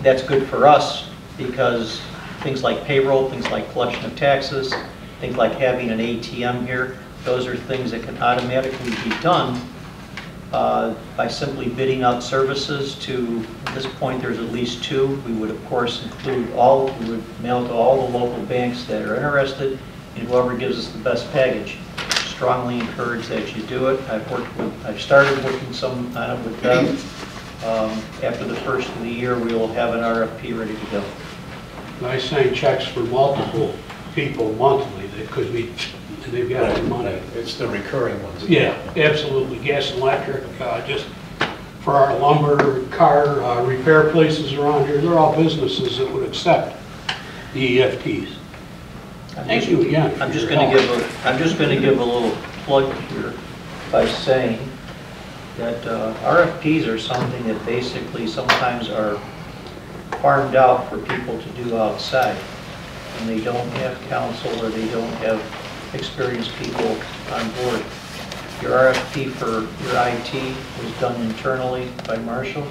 That's good for us because things like payroll, things like collection of taxes, things like having an ATM here, those are things that can automatically be done by simply bidding out services to, at this point, there's at least 2. We would, of course, include we would mail to all the local banks that are interested, and whoever gives us the best package. Strongly encourage that you do it. I've started working some on it with them. After the first of the year, we will have an RFP ready to go. I sign checks for multiple people monthly that could be, they've got the money. It's the recurring ones. Yeah, absolutely. Gas and electric, just for our lumber, car repair places around here, they're all businesses that would accept the EFTs. Thank you again. I'm just going to give a little plug here by saying that RFPs are something that basically sometimes are farmed out for people to do outside, and they don't have counsel or they don't have experienced people on board. Your RFP for your IT was done internally by Marshall.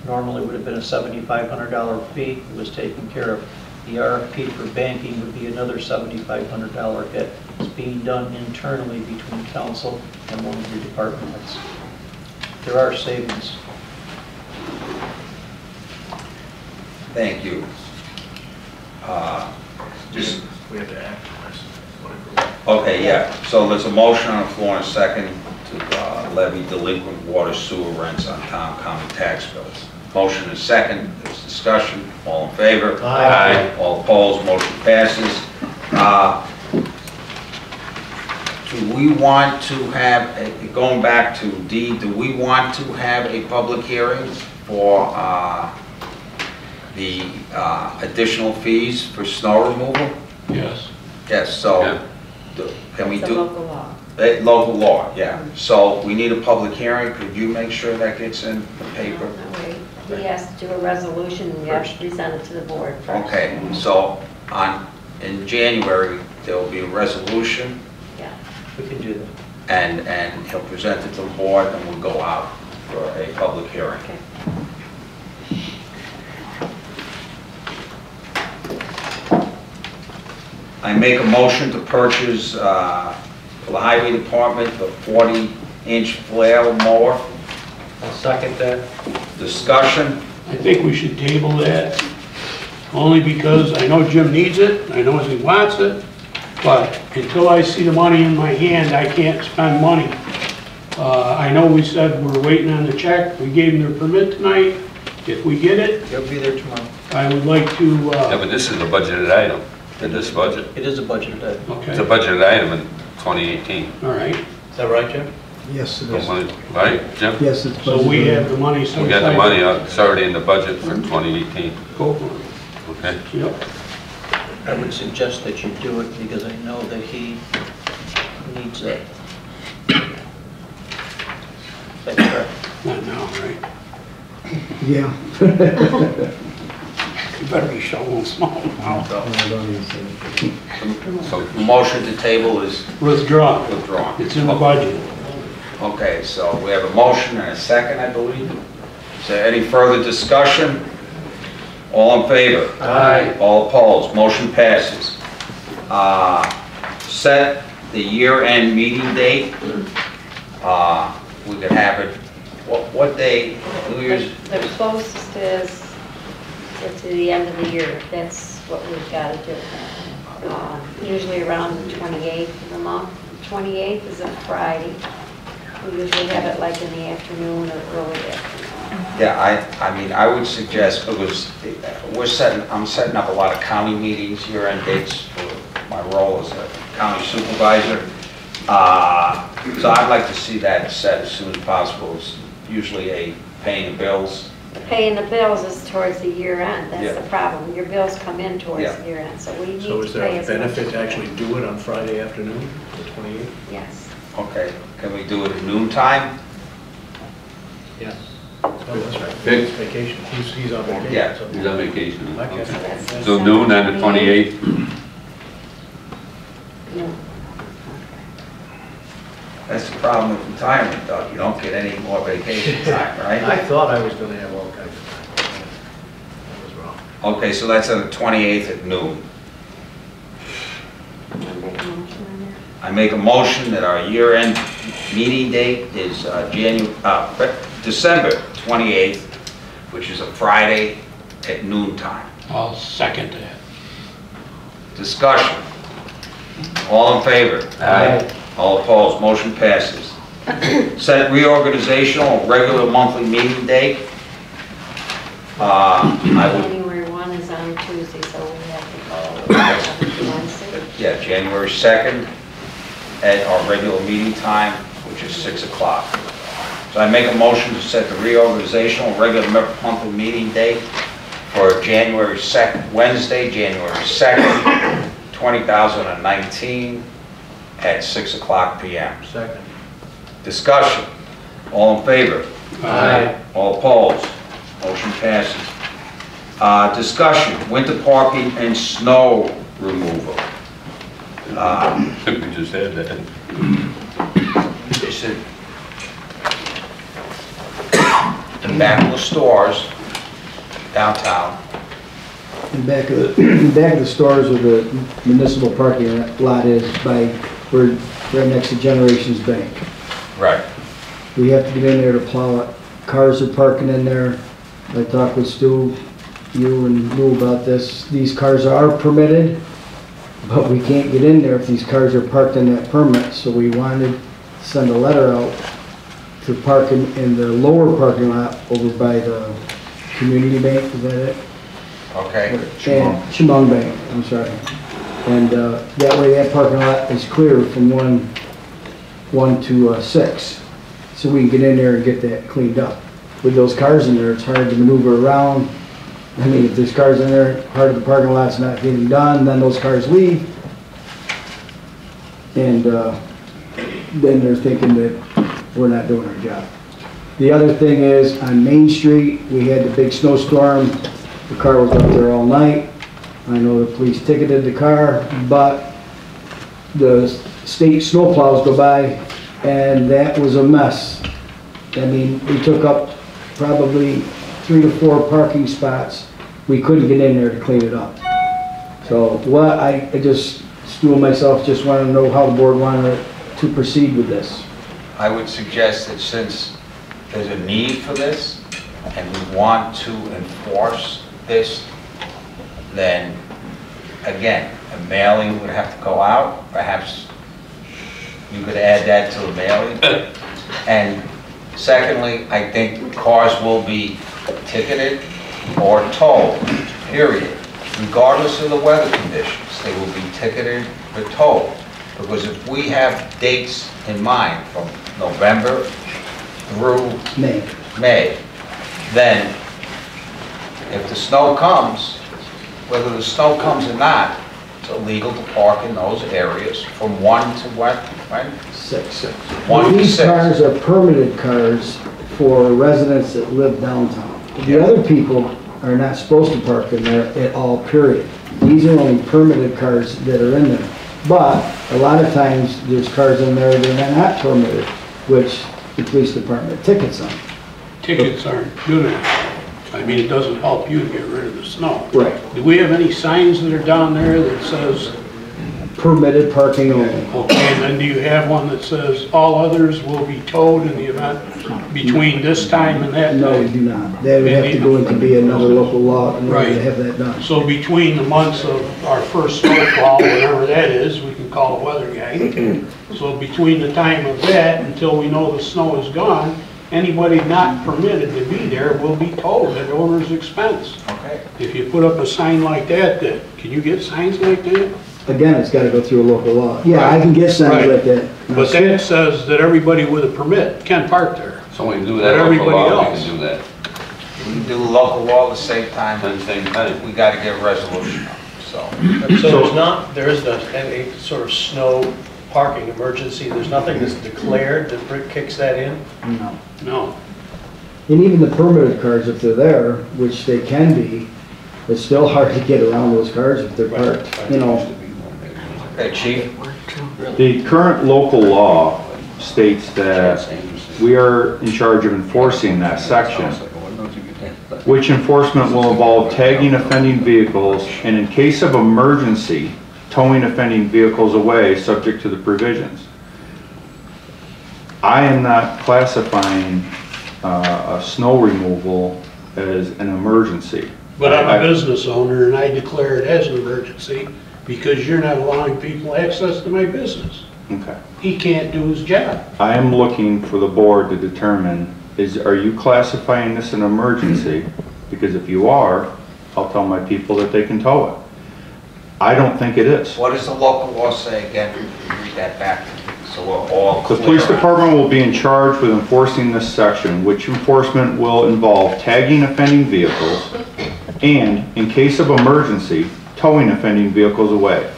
Normally would have been a $7,500 fee. It was taken care of. The RFP for banking would be another $7,500 hit. It's being done internally between council and one of your department heads. There are savings. Thank you. We have to act. Okay, yeah, so there's a motion on the floor and a second to levy delinquent water sewer rents on town county tax bills. Motion is second, there's discussion, all in favor? Aye. All opposed, motion passes. Do we want to have, going back to D, do we want to have a public hearing for the additional fees for snow removal? Yes. Yes, so Yeah. can we It's a do? local law. Local law, yeah. So we need a public hearing. Could you make sure that gets in the paper? No, wait. He has to do a resolution and we have to present it to the board first. Okay, so in January, there will be a resolution Yeah. We can do that. and he'll present it to the board and we'll go out for a public hearing. Okay. I make a motion to purchase for the highway department the 40-inch flail mower. I'll second that. Discussion. I think we should table that, only because I know Jim needs it, I know he wants it, but until I see the money in my hand, I can't spend money. I know we said we're waiting on the check, we gave them their permit tonight. If we get it, It'll be there tomorrow. I would like to, Yeah, but this is a budgeted item in this budget. It is a budgeted item. It's a okay, budgeted item in 2018. all right. Is that right, Jim? Yes, it is. Right, Jim? Yes, it's. So we have the money set We aside. got the money, it's already in the budget for 2018, Go for it. okay? Yep. I would suggest that you do it because I know that he needs it. That's correct. Not now, right? Yeah. You better be shoveling snow now. So the motion to table is Withdrawn. withdrawn. It's in the budget. Okay, so we have a motion and a second, I believe. Is there any further discussion? All in favor? Aye. All opposed? Motion passes. Set the year-end meeting date. We could have it, what day? New Year's? The closest is to the end of the year. That's what we've got to do. Usually around the 28th of the month. 28th is a Friday. We usually have it like in the afternoon or early afternoon. Yeah, I mean, I would suggest, because I'm setting up a lot of county meetings, year-end dates for my role as a county supervisor. So I'd like to see that set as soon as possible. It's usually a paying the bills. Paying the bills is towards the year end. That's Yeah. the problem. Your bills come in towards Yeah. the year end, so we need So to is there pay a as much benefit as to actually possible. do it on Friday afternoon, the 28th? Yes. Okay, can we do it at noon time? Yes. Oh, that's right. Vic? Vacation, he's on vacation. Yeah. so- He's on vacation. I guess. Okay. So noon on the 28th? No. That's the problem with retirement, Doug. You don't get any more vacation time, I right? thought I was gonna have all kinds of time. I was wrong. Okay, so that's on the 28th at noon. Wanna make a motion on that? I make a motion that our year-end meeting date is December 28th, which is a Friday at noon time. I'll second that. Discussion. All in favor? Aye. All opposed, motion passes. Set reorganizational regular monthly meeting date. I would, January 1 is on Tuesday, so we have to call Wednesday. yeah, January 2nd at our regular meeting time, which is 6 o'clock. So I make a motion to set the reorganizational regular monthly meeting date for January 2nd, Wednesday, January 2nd, 2019 at 6 o'clock p.m. Second. Discussion. All in favor? Aye. All opposed? Motion passes. Discussion, winter parking and snow removal. We just had that. They said, the back of the stores downtown, In back of the stores where the municipal parking lot is by, we're right next to Generations Bank. right, We have to get in there to plow it. Cars are parking in there. I talked with Stu, you and Lou about this. These cars are permitted, but we can't get in there if these cars are parked in that permit. So we wanted to send a letter out to park in the lower parking lot over by the community bank, is that it? okay. And Chemung Bank, I'm sorry. And that way that parking lot is clear from 1 to 6. So we can get in there and get that cleaned up. With those cars in there, it's hard to maneuver around. I mean, if there's cars in there, part of the parking lot's not getting done, then those cars leave. And then they're thinking that we're not doing our job. The other thing is, on Main Street, we had the big snowstorm. The car was up there all night. I know the police ticketed the car, but the state snowplows go by, and that was a mess. I mean, we took up probably 3 to 4 parking spots. We couldn't get in there to clean it up. So what I just, Stu and myself just want to know how the board wanted to proceed with this. I would suggest that since there's a need for this, and we want to enforce this, then, again, a mailing would have to go out. Perhaps you could add that to the mailing. And secondly, I think cars will be ticketed or towed, period. Regardless of the weather conditions, they will be ticketed or towed. Because if we have dates in mind from November through May, then if the snow comes, whether the snow comes or not, it's illegal to park in those areas from 1 to what, right? 6. 1 to 6. These cars are permitted cars for residents that live downtown. The other people are not supposed to park in there at all, period. These are only permitted cars that are in there. But a lot of times, there's cars in there that are not permitted, which the police department tickets them. Tickets aren't doing it. I mean, it doesn't help you to get rid of the snow. Right. Do we have any signs that are down there that says, Permitted parking only. okay, and then do you have one that says all others will be towed in the event between this time and that No, we time? do not. That would have to go into be another local law in order Right. to have that done. So between the months of our first snowfall, whatever that is, we can call a weather guy. So between the time of that until we know the snow is gone, anybody not permitted to be there will be towed at the owner's expense. Okay. If you put up a sign like that, can you get signs like that? Again, it's gotta go through a local law. Yeah, I can get signs Right. like that. But that says that everybody with a permit can park there. So we can do that But local everybody law, we else. can do that. We can do local law at the same time. At the same time. We got to get a resolution up, so. So there is any sort of snow parking emergency, there's nothing that's declared that kicks that in? No. No. And even the permitted cars, if they're there, which they can be, it's still hard to get around those cars if they're parked, you know. Hey, Chief? The current local law states that we are in charge of enforcing that section, which enforcement will involve tagging offending vehicles and in case of emergency, towing offending vehicles away subject to the provisions. I am not classifying a snow removal as an emergency. But I'm a business owner and I declare it as an emergency because you're not allowing people access to my business. Okay. He can't do his job. I am looking for the board to determine, are you classifying this an emergency? Because if you are, I'll tell my people that they can tow it. I don't think it is. What does the local law say again? Read that back so we're all The clear. police department will be in charge with enforcing this section, which enforcement will involve tagging offending vehicles and, in case of emergency, towing offending vehicles away.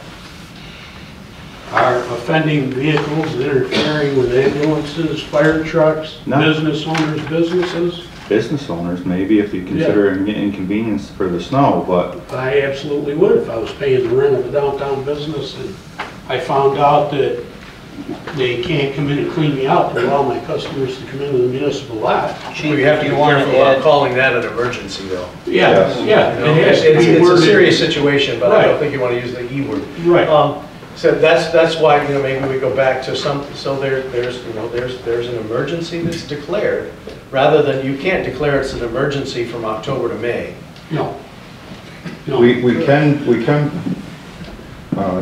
Are offending vehicles interfering with ambulances, fire trucks, No. business owners' businesses? Business owners, maybe if you consider an inconvenience for the snow, but I absolutely would if I was paying the rent of a downtown business and I found out that they can't come in and clean me out to allow my customers to come into the municipal lot. We have to be careful about calling that an emergency, though. Yeah, yeah. You know, It has to be it's a worded- serious situation, but I don't Right. think you want to use the E word. Right. So that's why, you know, maybe we go back to so there's an emergency that's declared, rather than, you can't declare it's an emergency from October to May. No. No. we can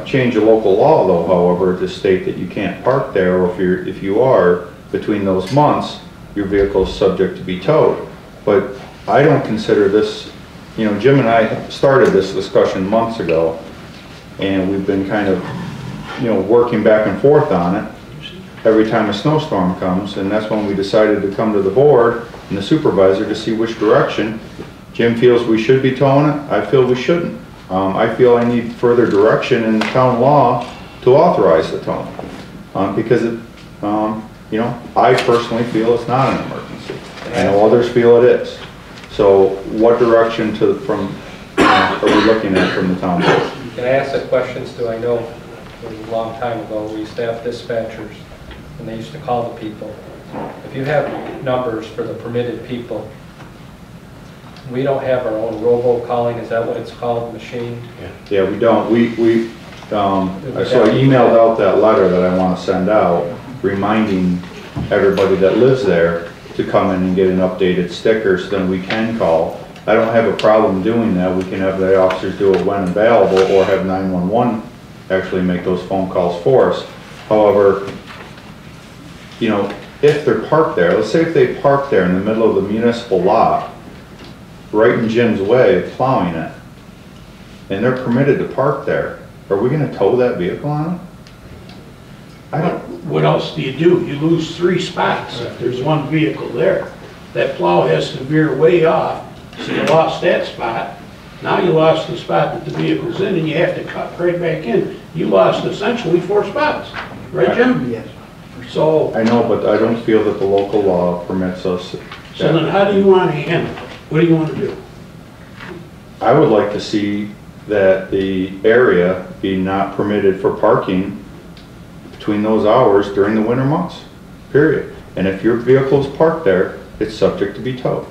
change a local law though, however, to state that you can't park there, or if you are, between those months, your vehicle is subject to be towed. But I don't consider this, you know, Jim and I started this discussion months ago, and we've been kind of, you know, working back and forth on it every time a snowstorm comes, and that's when we decided to come to the board and the supervisor to see which direction. Jim feels we should be towing it, I feel we shouldn't. I feel I need further direction in town law to authorize the towing, because it, you know, I personally feel it's not an emergency. I know others feel it is. So what direction are we looking at from the town board? Can I ask the questions? Do I know a long time ago we used to have dispatchers and they used to call the people. If you have numbers for the permitted people, we don't have our own robocalling, is that what it's called, machine? Yeah, we don't. So I emailed out that letter that I want to send out, reminding everybody that lives there to come in and get an updated sticker so then we can call. I don't have a problem doing that. We can have the officers do it when available, or have 911 actually make those phone calls for us. However, you know, if they're parked there, let's say if they park there in the middle of the municipal lot, right in Jim's way of plowing it, and they're permitted to park there, are we going to tow that vehicle on them? I don't. What else do? You lose 3 spots if there's one vehicle there. That plow has to veer way off, so you lost that spot. Now you lost the spot that the vehicle's in, and you have to cut right back in. You lost essentially 4 spots, right, Jim? Yes. So, I know, but I don't feel that the local law permits us. so then how do you want to handle it? What do you want to do? I would like to see that the area be not permitted for parking between those hours during the winter months, period. And if your vehicle is parked there, it's subject to be towed.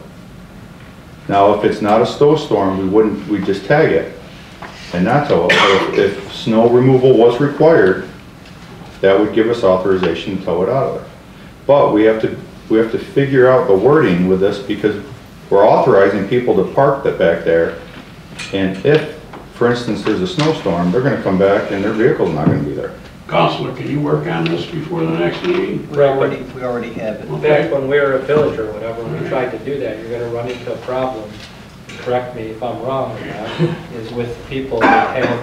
Now, if it's not a snowstorm, we'd just tag it and not tow it. But if snow removal was required, that would give us authorization to tow it out of there. But we have to figure out the wording with this, because we're authorizing people to park that back there. And if, for instance, there's a snowstorm, they're gonna come back and their vehicle's not gonna be there. Counselor, can you work on this before the next meeting? We already have it. Back when we were a village or whatever, when we tried to do that, you're gonna run into a problem, correct me if I'm wrong or not, is with people that have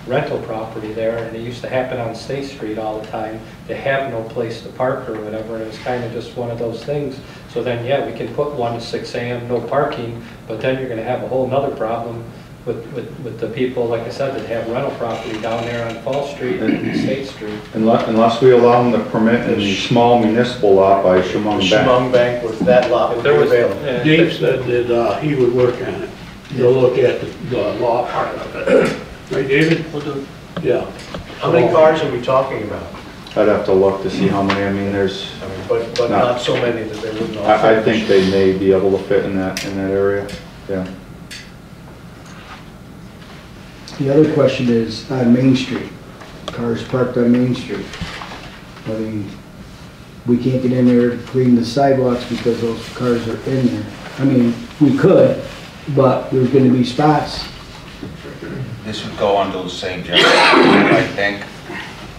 rental property there, and it used to happen on State Street all the time. They have no place to park or whatever, and it was kind of just one of those things. So then, yeah, we can put 1 to 6 a.m., no parking, but then you're gonna have a whole nother problem with the people, like I said, that have rental property down there on Fall Street and State Street. Unless we allow them to permit in the small municipal lot by Chemung Bank. Chemung Bank with that lot would be available. Dave said that he would work on it. He'll look at the law part of it. Right, David? Yeah. How many cars are we talking about? I'd have to look to see how many, I mean, there's, I mean, but not so many that they wouldn't all. I think they may be able to fit in that area, yeah. The other question is on Main Street, cars parked on Main Street. I mean, we can't get in there to clean the sidewalks because those cars are in there. I mean, we could, but there's gonna be spots. This would go under the same general, I think.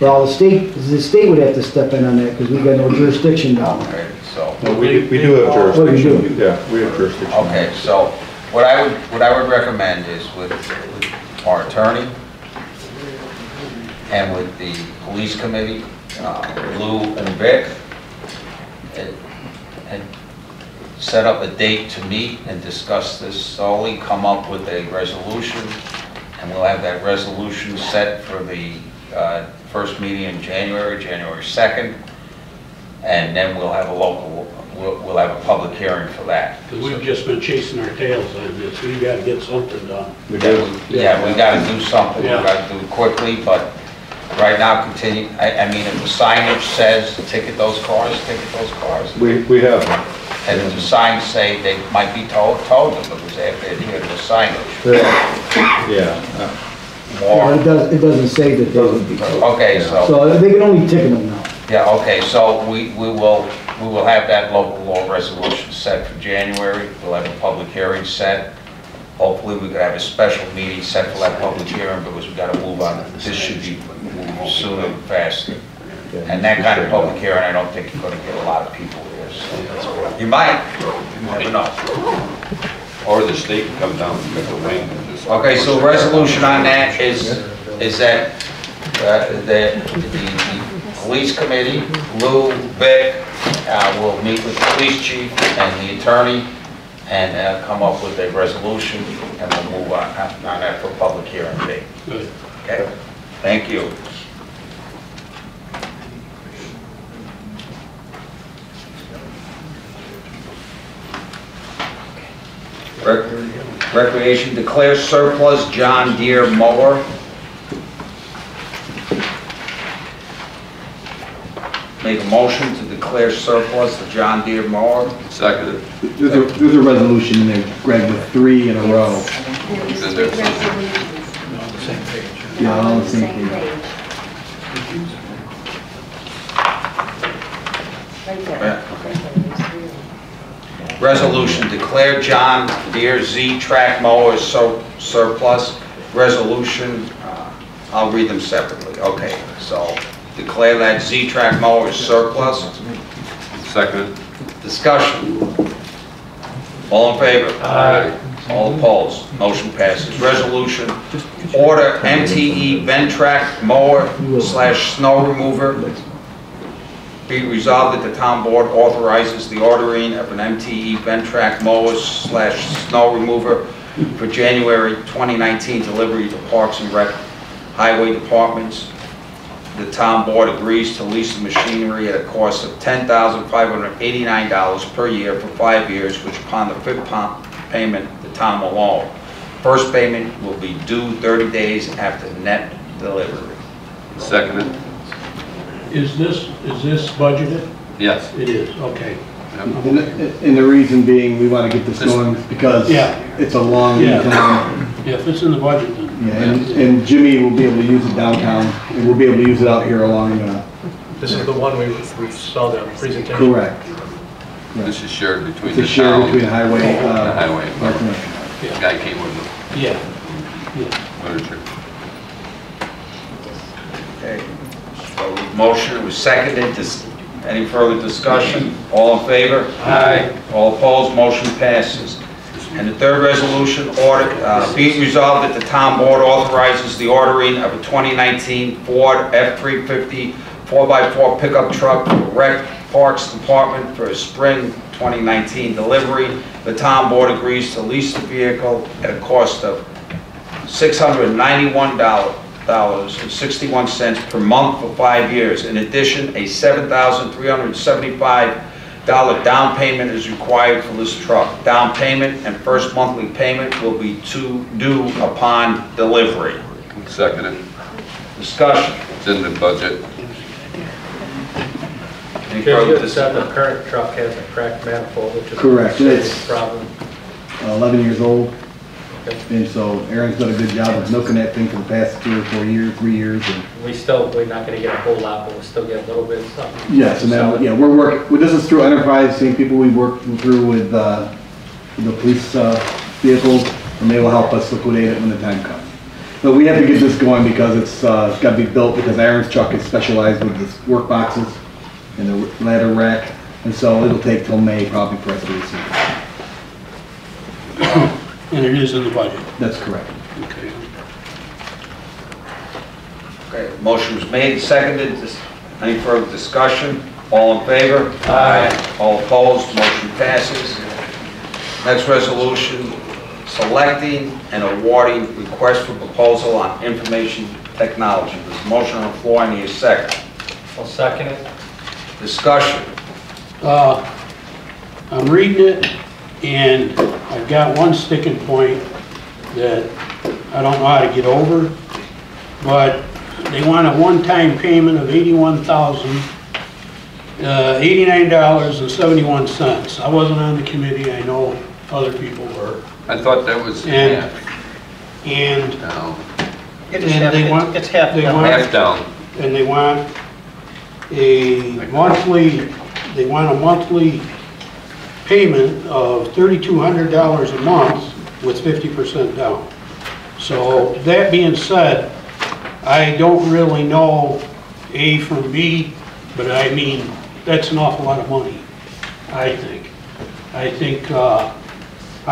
Well, the state would have to step in on that because we got no jurisdiction down there. Okay, so. Well, we do have jurisdiction, yeah, we have jurisdiction. Okay, so what I would recommend is with our attorney and with the police committee, Lou and Vic, and set up a date to meet and discuss this solely, come up with a resolution, and we'll have that resolution set for the first meeting in January 2nd, and then we'll have we'll have a public hearing for that. Because we've just been chasing our tails on this. We gotta get something done. Yeah, we gotta do something, we Yeah. gotta do it quickly, but right now, continue, I mean, if the signage says ticket those cars, ticket those cars. We have. And if the signs say they might be told them, because they have to adhere to the signage. Yeah. More. Well, it doesn't say that they would be. Okay, so, So they can only ticket them now. yeah, okay, so we will have that local law resolution set for January. We'll have a public hearing set. Hopefully, we could have a special meeting set for that public hearing, because we gotta move on. This should be moved sooner and faster. And that kind of public hearing, I don't think you're gonna get a lot of people here, so. You might, you never know. Or the state can come down and make a wing. and just- Okay, so resolution on that is that the police committee, Lou, Vic, will meet with the police chief and the attorney and come up with a resolution, and we'll move on that for public hearing date. Good. Okay, thank you. Recreation declares surplus John Deere mower. Make a motion to declare surplus the John Deere mower. Seconded. There's a resolution in there, Greg, with 3 in a row. Then there's Yeah, all on the same page. Resolution, declare John Deere Z-Track mower surplus. Resolution, I'll read them separately. Okay, so declare that Z-Track mower surplus. Seconded. Discussion. All in favor? Aye. All opposed? Motion passes. Resolution, order MTE Ventrac mower / snow remover. Be it resolved that the town board authorizes the ordering of an MTE Ventrac mower / snow remover for January 2019 delivery to Parks and Rec Highway Departments. The town board agrees to lease the machinery at a cost of $10,589 per year for 5 years, which upon the 5th payment, the town will own. First payment will be due 30 days after net delivery. Seconded. Is this budgeted? Yes. It is, okay. And the reason being, we want to get this going because Yeah. it's a long Yeah. time. Yeah, if it's in the budget, then. Yeah, and Jimmy will be able to use it downtown, and we'll be able to use it out here along, This is the one we saw the presentation. correct. This is shared between It's the a share town between and highway, the highway. Park and Rec. The guy came with the Yeah. literature. Okay. So motion was seconded. Any further discussion? All in favor? Aye. All opposed? Motion passes. And the third resolution, order, be it resolved that the town board authorizes the ordering of a 2019 Ford F-350 4x4 pickup truck for Rec Parks Department for a spring 2019 delivery. The town board agrees to lease the vehicle at a cost of $691.61 per month for 5 years. In addition, a $7,375 down payment is required for this truck. Down payment and first monthly payment will be due upon delivery. Seconded. Discussion. It's in the budget. Any Jim, further you had said the current truck has a cracked manifold, which is Correct. a It's- serious problem. 11 years old. Okay. And so Aaron's done a good job of milking that thing for the past 3 or 4 years, 3 years. And We're not gonna get a whole lot, but we'll still get a little bit of something. yes, and then, yeah, we're working, well, this is through Enterprise, same people we worked through with the police vehicles, and they will help us liquidate it when the time comes. But we have to get this going because it's got to be built, because Aaron's truck is specialized with the work boxes and the ladder rack, and so it'll take till May probably for us to receive it. And it is in the budget. That's correct. Okay. Okay, motion was made and seconded. Any further discussion? All in favor? Aye. All opposed? Motion passes. Next resolution, selecting and awarding request for proposal on information technology. There's a motion on the floor. I need a second. I'll second it. Discussion. I'm reading it, and I've got one sticking point that I don't know how to get over, but they want a one-time payment of $89.71. I wasn't on the committee, I know other people were. I thought that was And, half. and, No, and they want, It's half they done. want, half down. and they want a monthly payment of $3,200 a month with 50% down. So that being said, I don't really know A from B, but I mean, that's an awful lot of money, I think. I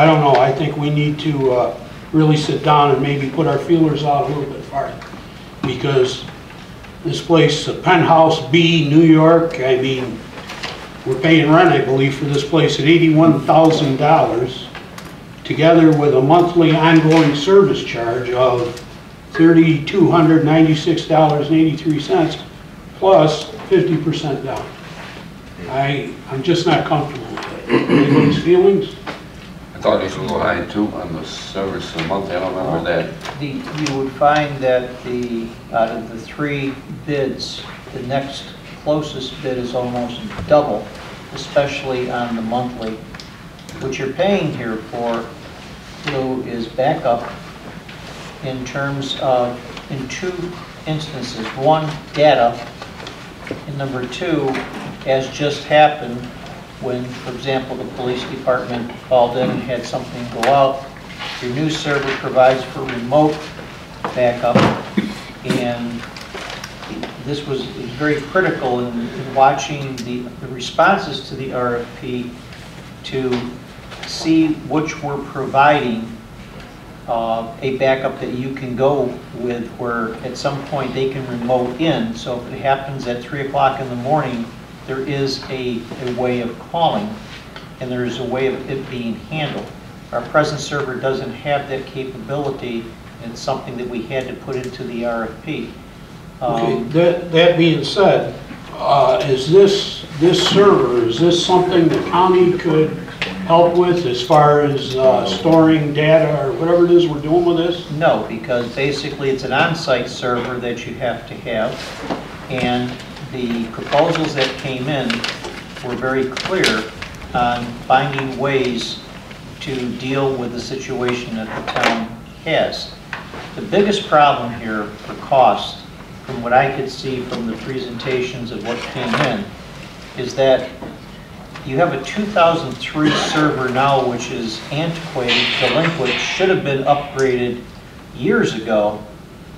don't know, I think we need to really sit down and maybe put our feelers out a little bit farther. Because this place, Penthouse B, New York, I mean, we're paying rent, I believe, for this place at $81,000, together with a monthly ongoing service charge of $3,296.83, plus 50% down. I'm just not comfortable with it. Anybody's feelings? I thought it was a little high too on the service a month. I don't remember that. You would find that out of the 3 bids, the next closest bid is almost double, especially on the monthly. What you're paying here for, Lou, is backup in terms of, in 2 instances. 1, data, and number 2, as just happened when, for example, the police department called in and had something go out. Your new server provides for remote backup, and this was very critical in watching the responses to the RFP to see which were providing a backup that you can go with, where at some point they can remote in. So if it happens at 3 o'clock in the morning, there is a way of calling, and there is a way of it being handled. Our present server doesn't have that capability, and it's something that we had to put into the RFP. Okay, that being said, is this server, is this something the county could help with as far as storing data or whatever it is we're doing with this? No, because basically it's an on-site server that you have to have, and the proposals that came in were very clear on finding ways to deal with the situation that the town has. The biggest problem here for cost, from what I could see from the presentations of what came in, is that you have a 2003 server now which is antiquated, delinquent, should have been upgraded years ago.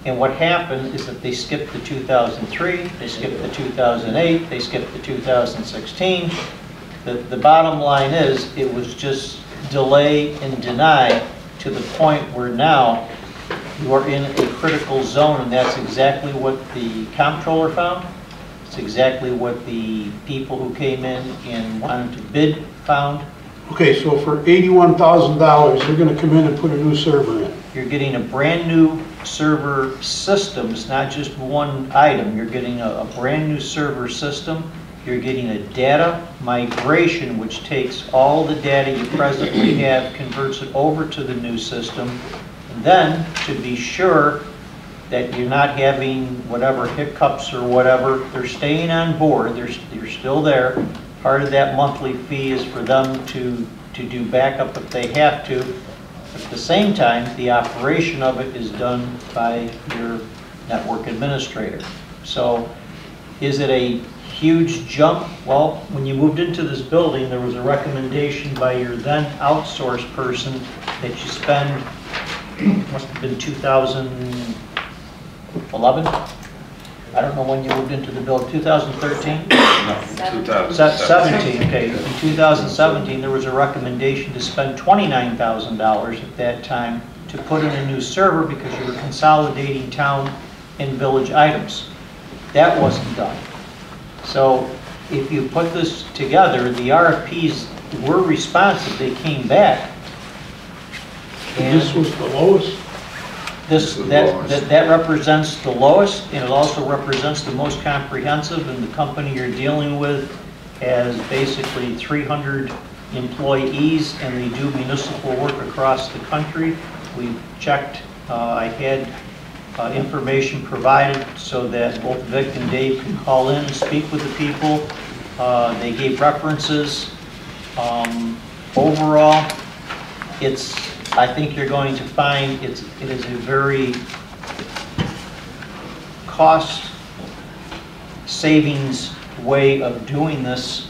And what happened is that they skipped the 2003, they skipped the 2008, they skipped the 2016. The bottom line is, it was just delay and deny to the point where now you are in a critical zone, and that's exactly what the comptroller found. It's exactly what the people who came in and wanted to bid found. Okay, so for $81,000, they're gonna come in and put a new server in. you're getting a brand new server systems, not just one item. You're getting a brand new server system. You're getting a data migration, which takes all the data you presently have, converts it over to the new system. And then, to be sure that you're not having whatever hiccups or whatever, they're staying on board, they're still there. Part of that monthly fee is for them to do backup if they have to. At the same time, the operation of it is done by your network administrator. So is it a huge jump? Well, when you moved into this building, there was a recommendation by your then outsourced person that you spend, must have been 2011? I don't know when you moved into the building, 2013? No, 17, okay. In 2017, there was a recommendation to spend $29,000 at that time to put in a new server because you were consolidating town and village items. That wasn't done. So if you put this together, the RFPs were responsive, they came back. And this was the lowest? That represents the lowest, and it also represents the most comprehensive, and the company you're dealing with has basically 300 employees, and they do municipal work across the country. We've checked, I had information provided so that both Vic and Dave can call in and speak with the people. They gave references. Overall, I think you're going to find it is a very cost savings way of doing this.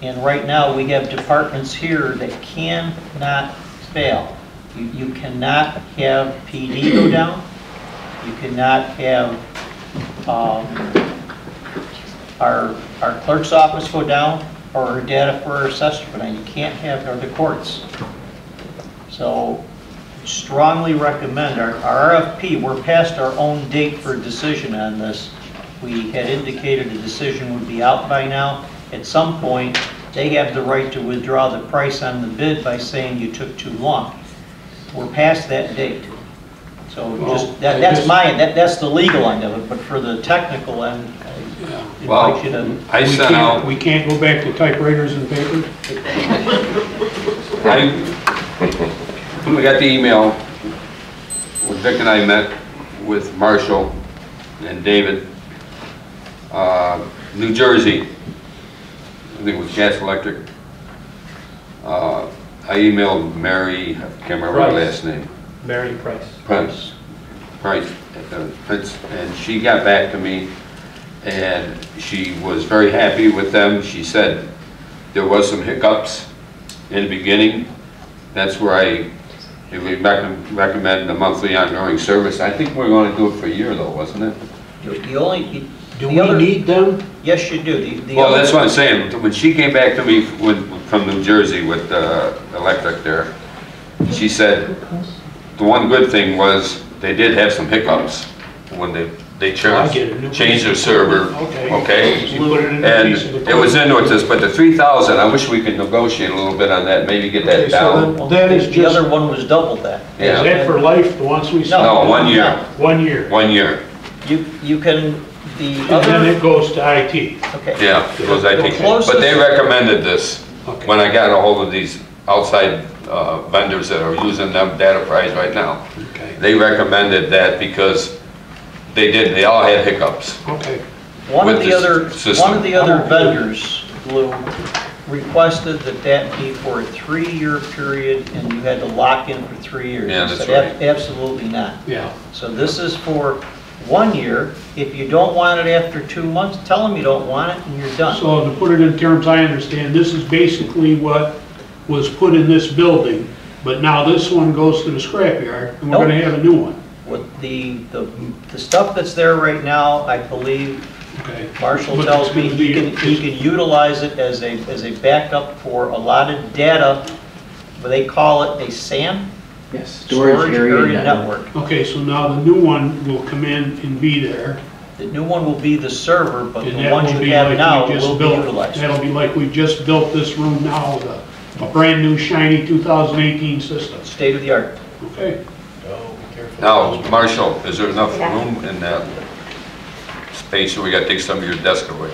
And right now we have departments here that cannot fail. You cannot have PD go down. You cannot have our clerk's office go down, or our data for our assessor go down. You can't have the courts. So strongly recommend our RFP. We're past our own date for decision on this. We had indicated a decision would be out by now. At some point, they have the right to withdraw the price on the bid by saying you took too long. We're past that date. So just that's the legal end of it, but for the technical end, Well, I sent out. We can't go back to typewriters and paper? We got the email, when Vic and I met with Marshall and David, New Jersey, I think it was Gas Electric. I emailed Mary, I can't remember her last name. Mary Price. Price, and she got back to me, and she was very happy with them. She said there was some hiccups in the beginning. That's where we recommend the monthly ongoing service. I think we're going to do it for a year, though, wasn't it? Do we need them? Yes, you do. Well, that's what I'm saying. When she came back to me from New Jersey with electric there, she said the one good thing was they did have some hiccups when they changed their server. Okay. And it was into this, but the 3,000, I wish we could negotiate a little bit on that, maybe get that down. So that is the other one was double that. Yeah. Is that for life, the ones we saw? No, 1 year. 1 year. 1 year. You can, And then it goes to IT. Okay. Yeah, it goes IT. But they recommended this when I got a hold of these outside vendors that are using them data price right now. Okay. They recommended that because they all had hiccups. Okay. One of the other vendors, Lou, requested that be for a 3-year period, and you had to lock in for 3 years. Yeah, I that's said, right. Absolutely not. Yeah. So this is for 1 year. If you don't want it after 2 months, tell them you don't want it, and you're done. So to put it in terms I understand, this is basically what was put in this building, but now this one goes to the scrapyard, and we're going to have a new one. With the stuff that's there right now, I believe, Okay. Marshall But tells it's me gonna he be- can utilize it as a backup for a lot of data, but they call it a SAN? Yes, storage area network. Okay, so now the new one will come in and be there. The new one will be the server, but And the that ones will you be have like now we just will be built. utilized. That'll be like we just built this room now, a brand new shiny 2018 system. State of the art. Okay. Now, Marshall, is there enough Yeah. room in that space, or we gotta take some of your desk away?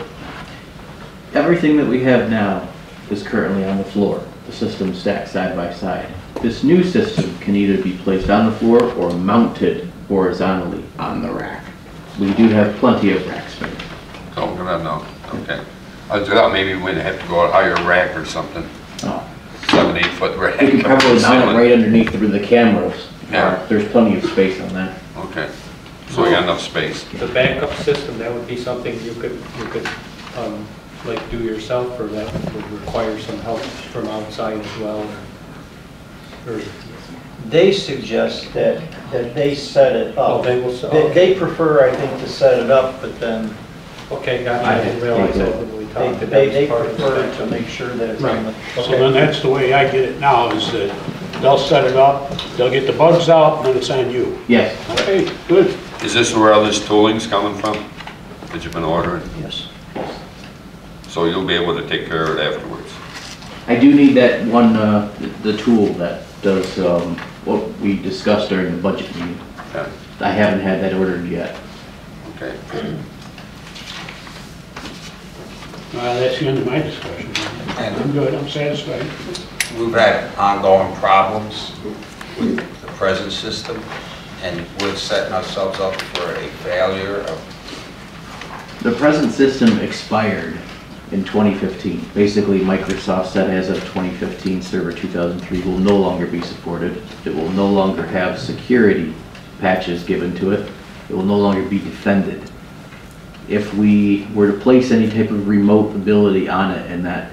Everything that we have now is currently on the floor. The system stacked side by side. This new system can either be placed on the floor or mounted horizontally on the rack. We do have plenty of rack space. Oh, no, okay. I thought maybe we'd have to go a higher rack or something, Oh. 7, 8 foot rack. We can probably mount it right underneath the cameras. Yeah. There's plenty of space on that. Okay, so we got enough space. The backup system, that would be something you could, like do yourself, or that would require some help from outside as well? Or They suggest that they set it Oh, up. they will, okay. They prefer, I think, to set it up, but then Okay, got it. I didn't realize that when we talked. that they was part of the prefer backup. to make sure that it's Right. on the... So then that's the way I get it now, is that they'll set it up, they'll get the bugs out, and then it's on you. Yes. Okay, good. Is this where all this tooling's coming from, that you've been ordering? Yes. So you'll be able to take care of it afterwards? I do need that one, the tool that does what we discussed during the budget meeting. Yeah, I haven't had that ordered yet. okay. That's the end of my discussion. I'm good, I'm satisfied. We've had ongoing problems with the present system, and we're setting ourselves up for a failure of, The present system expired in 2015. Basically, Microsoft said as of 2015, Server 2003 will no longer be supported. It will no longer have security patches given to it. It will no longer be defended. If we were to place any type of remote ability on it and that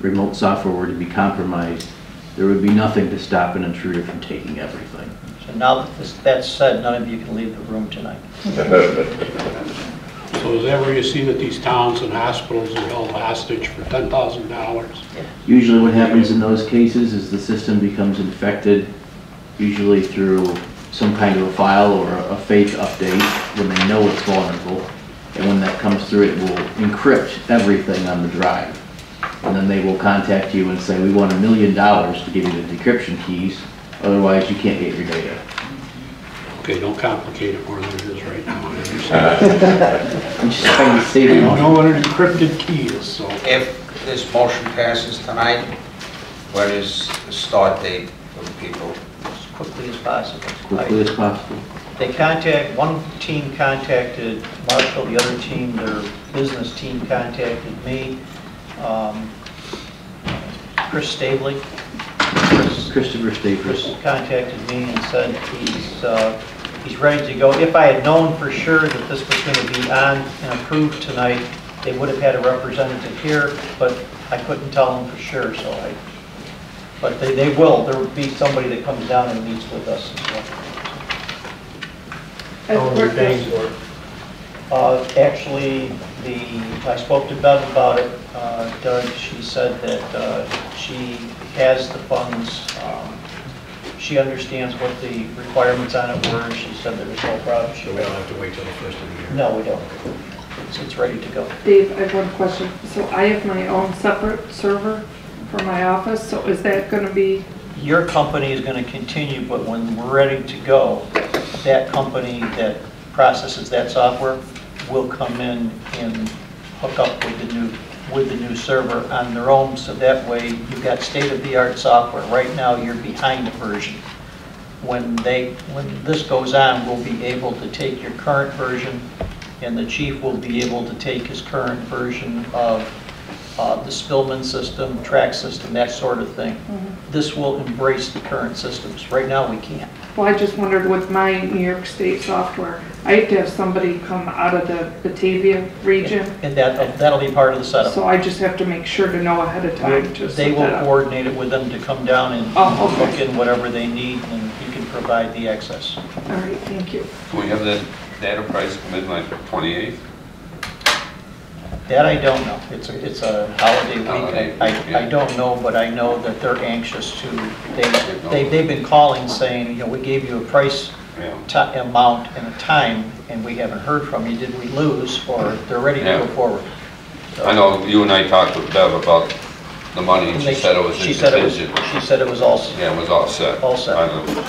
remote software were to be compromised, there would be nothing to stop an intruder from taking everything. So now that that's said, none of you can leave the room tonight. So is that where you see that these towns and hospitals are held hostage for $10,000? Usually what happens in those cases is the system becomes infected, usually through some kind of a file or a fake update when they know it's vulnerable. And when that comes through, it will encrypt everything on the drive. And then they will contact you and say, we want $1 million to give you the decryption keys, otherwise you can't get your data. Okay, don't complicate it more than it is right now. I understand. I'm just trying to save I it don't on. know what an encrypted key is, so. if this motion passes tonight, what is the start date for the people? As quickly as possible. As quickly as possible. One team contacted Marshall, the other team, their business team contacted me. Chris Stabley. Christopher Chris Staples. contacted me and said he's ready to go. If I had known for sure that this was going to be on and approved tonight, they would have had a representative here, but I couldn't tell them for sure, but they will. There will be somebody that comes down and meets with us as well. How are you paying for it? Actually, I spoke to Bev about it, Doug. She said that she has the funds. She understands what the requirements on it were. She said there was no problem. So we don't have to wait till the first of the year? No, we don't. It's ready to go. Dave, I have one question. So I have my own separate server for my office, so is that gonna be, Your company is going to continue, but when we're ready to go, that company that processes that software will come in and hook up with the new server on their own, so that way you've got state-of-the-art software. Right now, you're behind a version. When this goes on, we'll be able to take your current version, and the chief will be able to take his current version of the Spillman system, track system, that sort of thing. This will embrace the current systems. Right now, we can't. well, I just wondered with my New York State software, I have to have somebody come out of the Batavia region, And that'll be part of the setup. so I just have to make sure to know ahead of time to They set will that up. coordinate it with them to come down and Oh, okay. hook in whatever they need, and you can provide the access. All right, thank you. Can we have the data price come in like 28th? That I don't know. It's a holiday Holiday week. week, yeah. I don't know, but I know that they're anxious to, they've been calling saying, you know, we gave you a price Yeah. amount and a time, and we haven't heard from you. Did we lose? Or they're ready to Yeah. go forward. So- I know you and I talked with Bev about the money, and And she they- said it was she said it was- contingent. She said it was all Yeah, it was all set. All set. I know.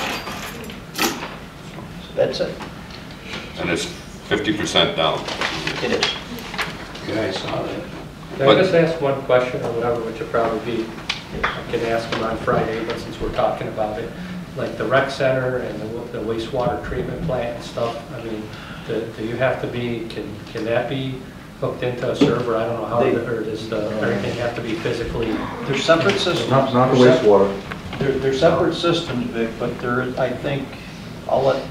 That's it. And it's 50% down. It is. Yeah, I saw that. Can I just ask one question or whatever, which will probably be, I can ask them on Friday, but since we're talking about it, like the rec center and the wastewater treatment plant and stuff, I mean, do you have to be, can that be hooked into a server? I don't know how, or does everything have to be physically? They're separate systems. Not the wastewater. They're separate systems, Vic, but I think, I'll let,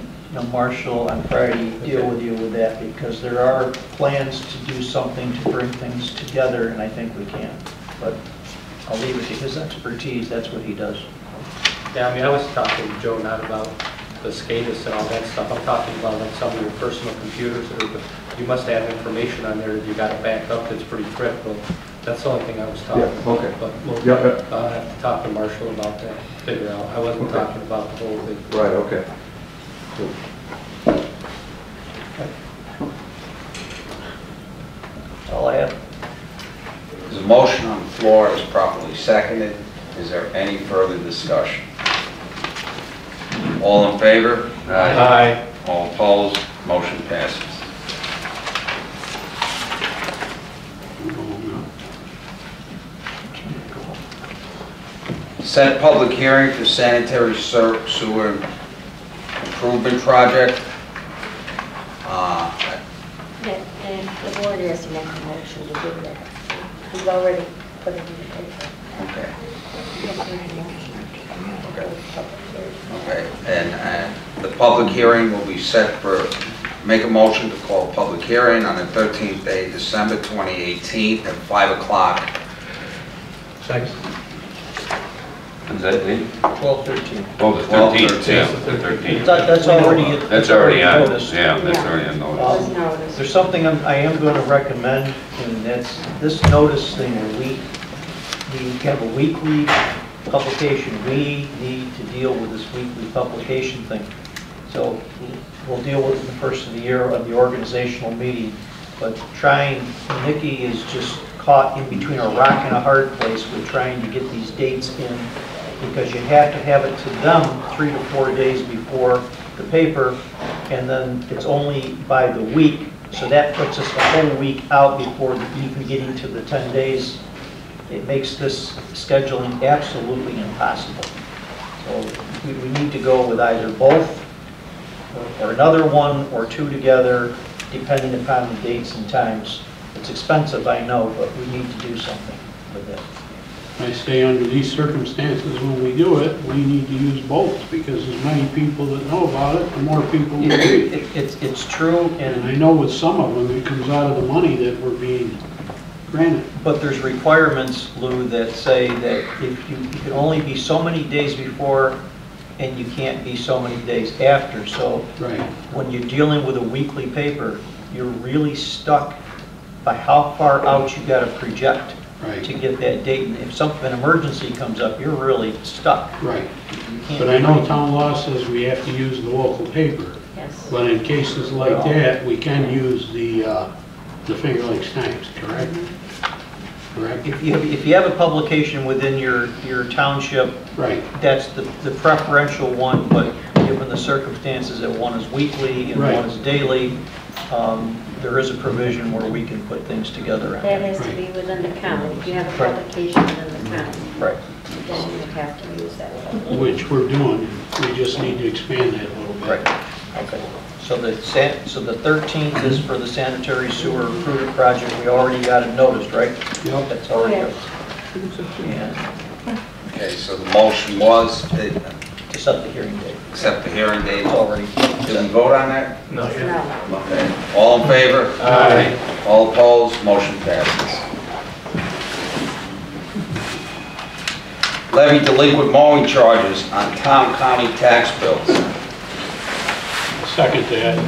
Marshall on Friday deal with you with that, because there are plans to do something to bring things together, and I think we can. But I'll leave it to his expertise, that's what he does. Yeah, I mean, I was talking to Joe not about the SCADAs and all that stuff. I'm talking about like some of your personal computers, you must have information on there that you got to back up that's pretty critical. That's the only thing I was talking about. Okay. But we'll, Yeah. I'll have to talk to Marshall about that, figure out. I wasn't talking about the whole thing. Right, okay. That's all I have. There's a motion on the floor, is properly seconded. Is there any further discussion? All in favor? Aye. All opposed? Motion passes. Set public hearing for sanitary sewer improvement project. And the board has to make a motion to do that. He's already put it in the paper. Okay. You have to make a motion to go to public hearing. Okay, and the public hearing will be set for, make a motion to call a public hearing on the 13th day, December 2018 at 5 o'clock. Second. Is that it? 12/13. Oh, the 13th, yeah, the 13th. That's already. That's already on, noticed. yeah, that's already on notice. Was noticed. There's something I am going to recommend, and that's this notice thing where we have a weekly publication. We need to deal with this weekly publication thing. So we'll deal with it in the first of the year of the organizational meeting. But Nikki is just caught in between a rock and a hard place with trying to get these dates in, because you have to have it to them 3 to 4 days before the paper, and then it's only by the week, so that puts us a whole week out before even getting to the 10 days. It makes this scheduling absolutely impossible. So we need to go with either both, or another one, or two together, depending upon the dates and times. It's expensive, I know, but we need to do something with it. I say under these circumstances, when we do it, we need to use both, because as many people that know about it, the more people will read. It's true, And I know with some of them, it comes out of the money that we're being granted. but there's requirements, Lou, that say that if you can only be so many days before, and you can't be so many days after. So Right. when you're dealing with a weekly paper, you're really stuck by how far out you got to project Right. to get that date. And if an emergency comes up, you're really stuck. Right. You can't But I know town law says we have to use the local paper. Yes. But in cases like that, we can use the Finger Lakes Times, correct? Correct? If you have a publication within your township, Right. that's the preferential one, but given the circumstances that one is weekly and Right. one is daily, there is a provision where we can put things together. on That that. has to be within the county. If you have a Right. publication within the county, Right. then you would have to use that. Which we're doing. We just need to expand that a little bit. Right. Okay. So the 13th is for the sanitary sewer improvement project. We already got it noticed, right? Yep. That's already Yes. And Okay, so the motion was to to set the hearing date. accept the hearing date. It's already. Did we vote on that? No. No. Okay. All in favor? Aye. All opposed? Motion passes. Levy delinquent mowing charges on town county tax bills. Second that.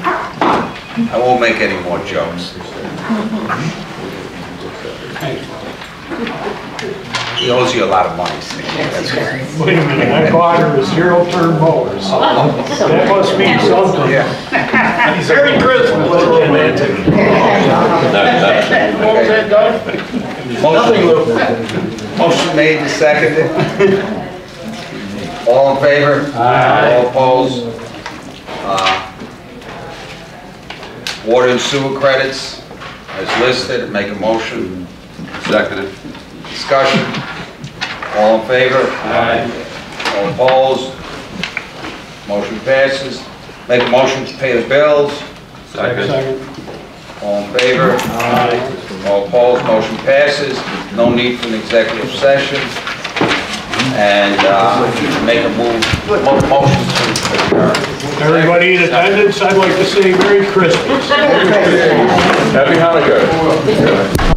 I won't make any more jokes. Hey, He owes you a lot of money, Steve. That's why. wait a minute, I bought her a zero-turn mower, so that must mean something. Yeah. Merry Christmas. Motion made and seconded. All in favor? Aye. All opposed? Water and sewer credits as listed, make a motion. Seconded. Discussion. All in favor? Aye. All opposed? Motion passes. Make a motion to pay the bills. Second. All in favor? Aye. All opposed? Motion passes. No need for an executive session. And make a motion to adjourn. Everybody in attendance, I'd like to say Merry Christmas. Happy Hanukkah.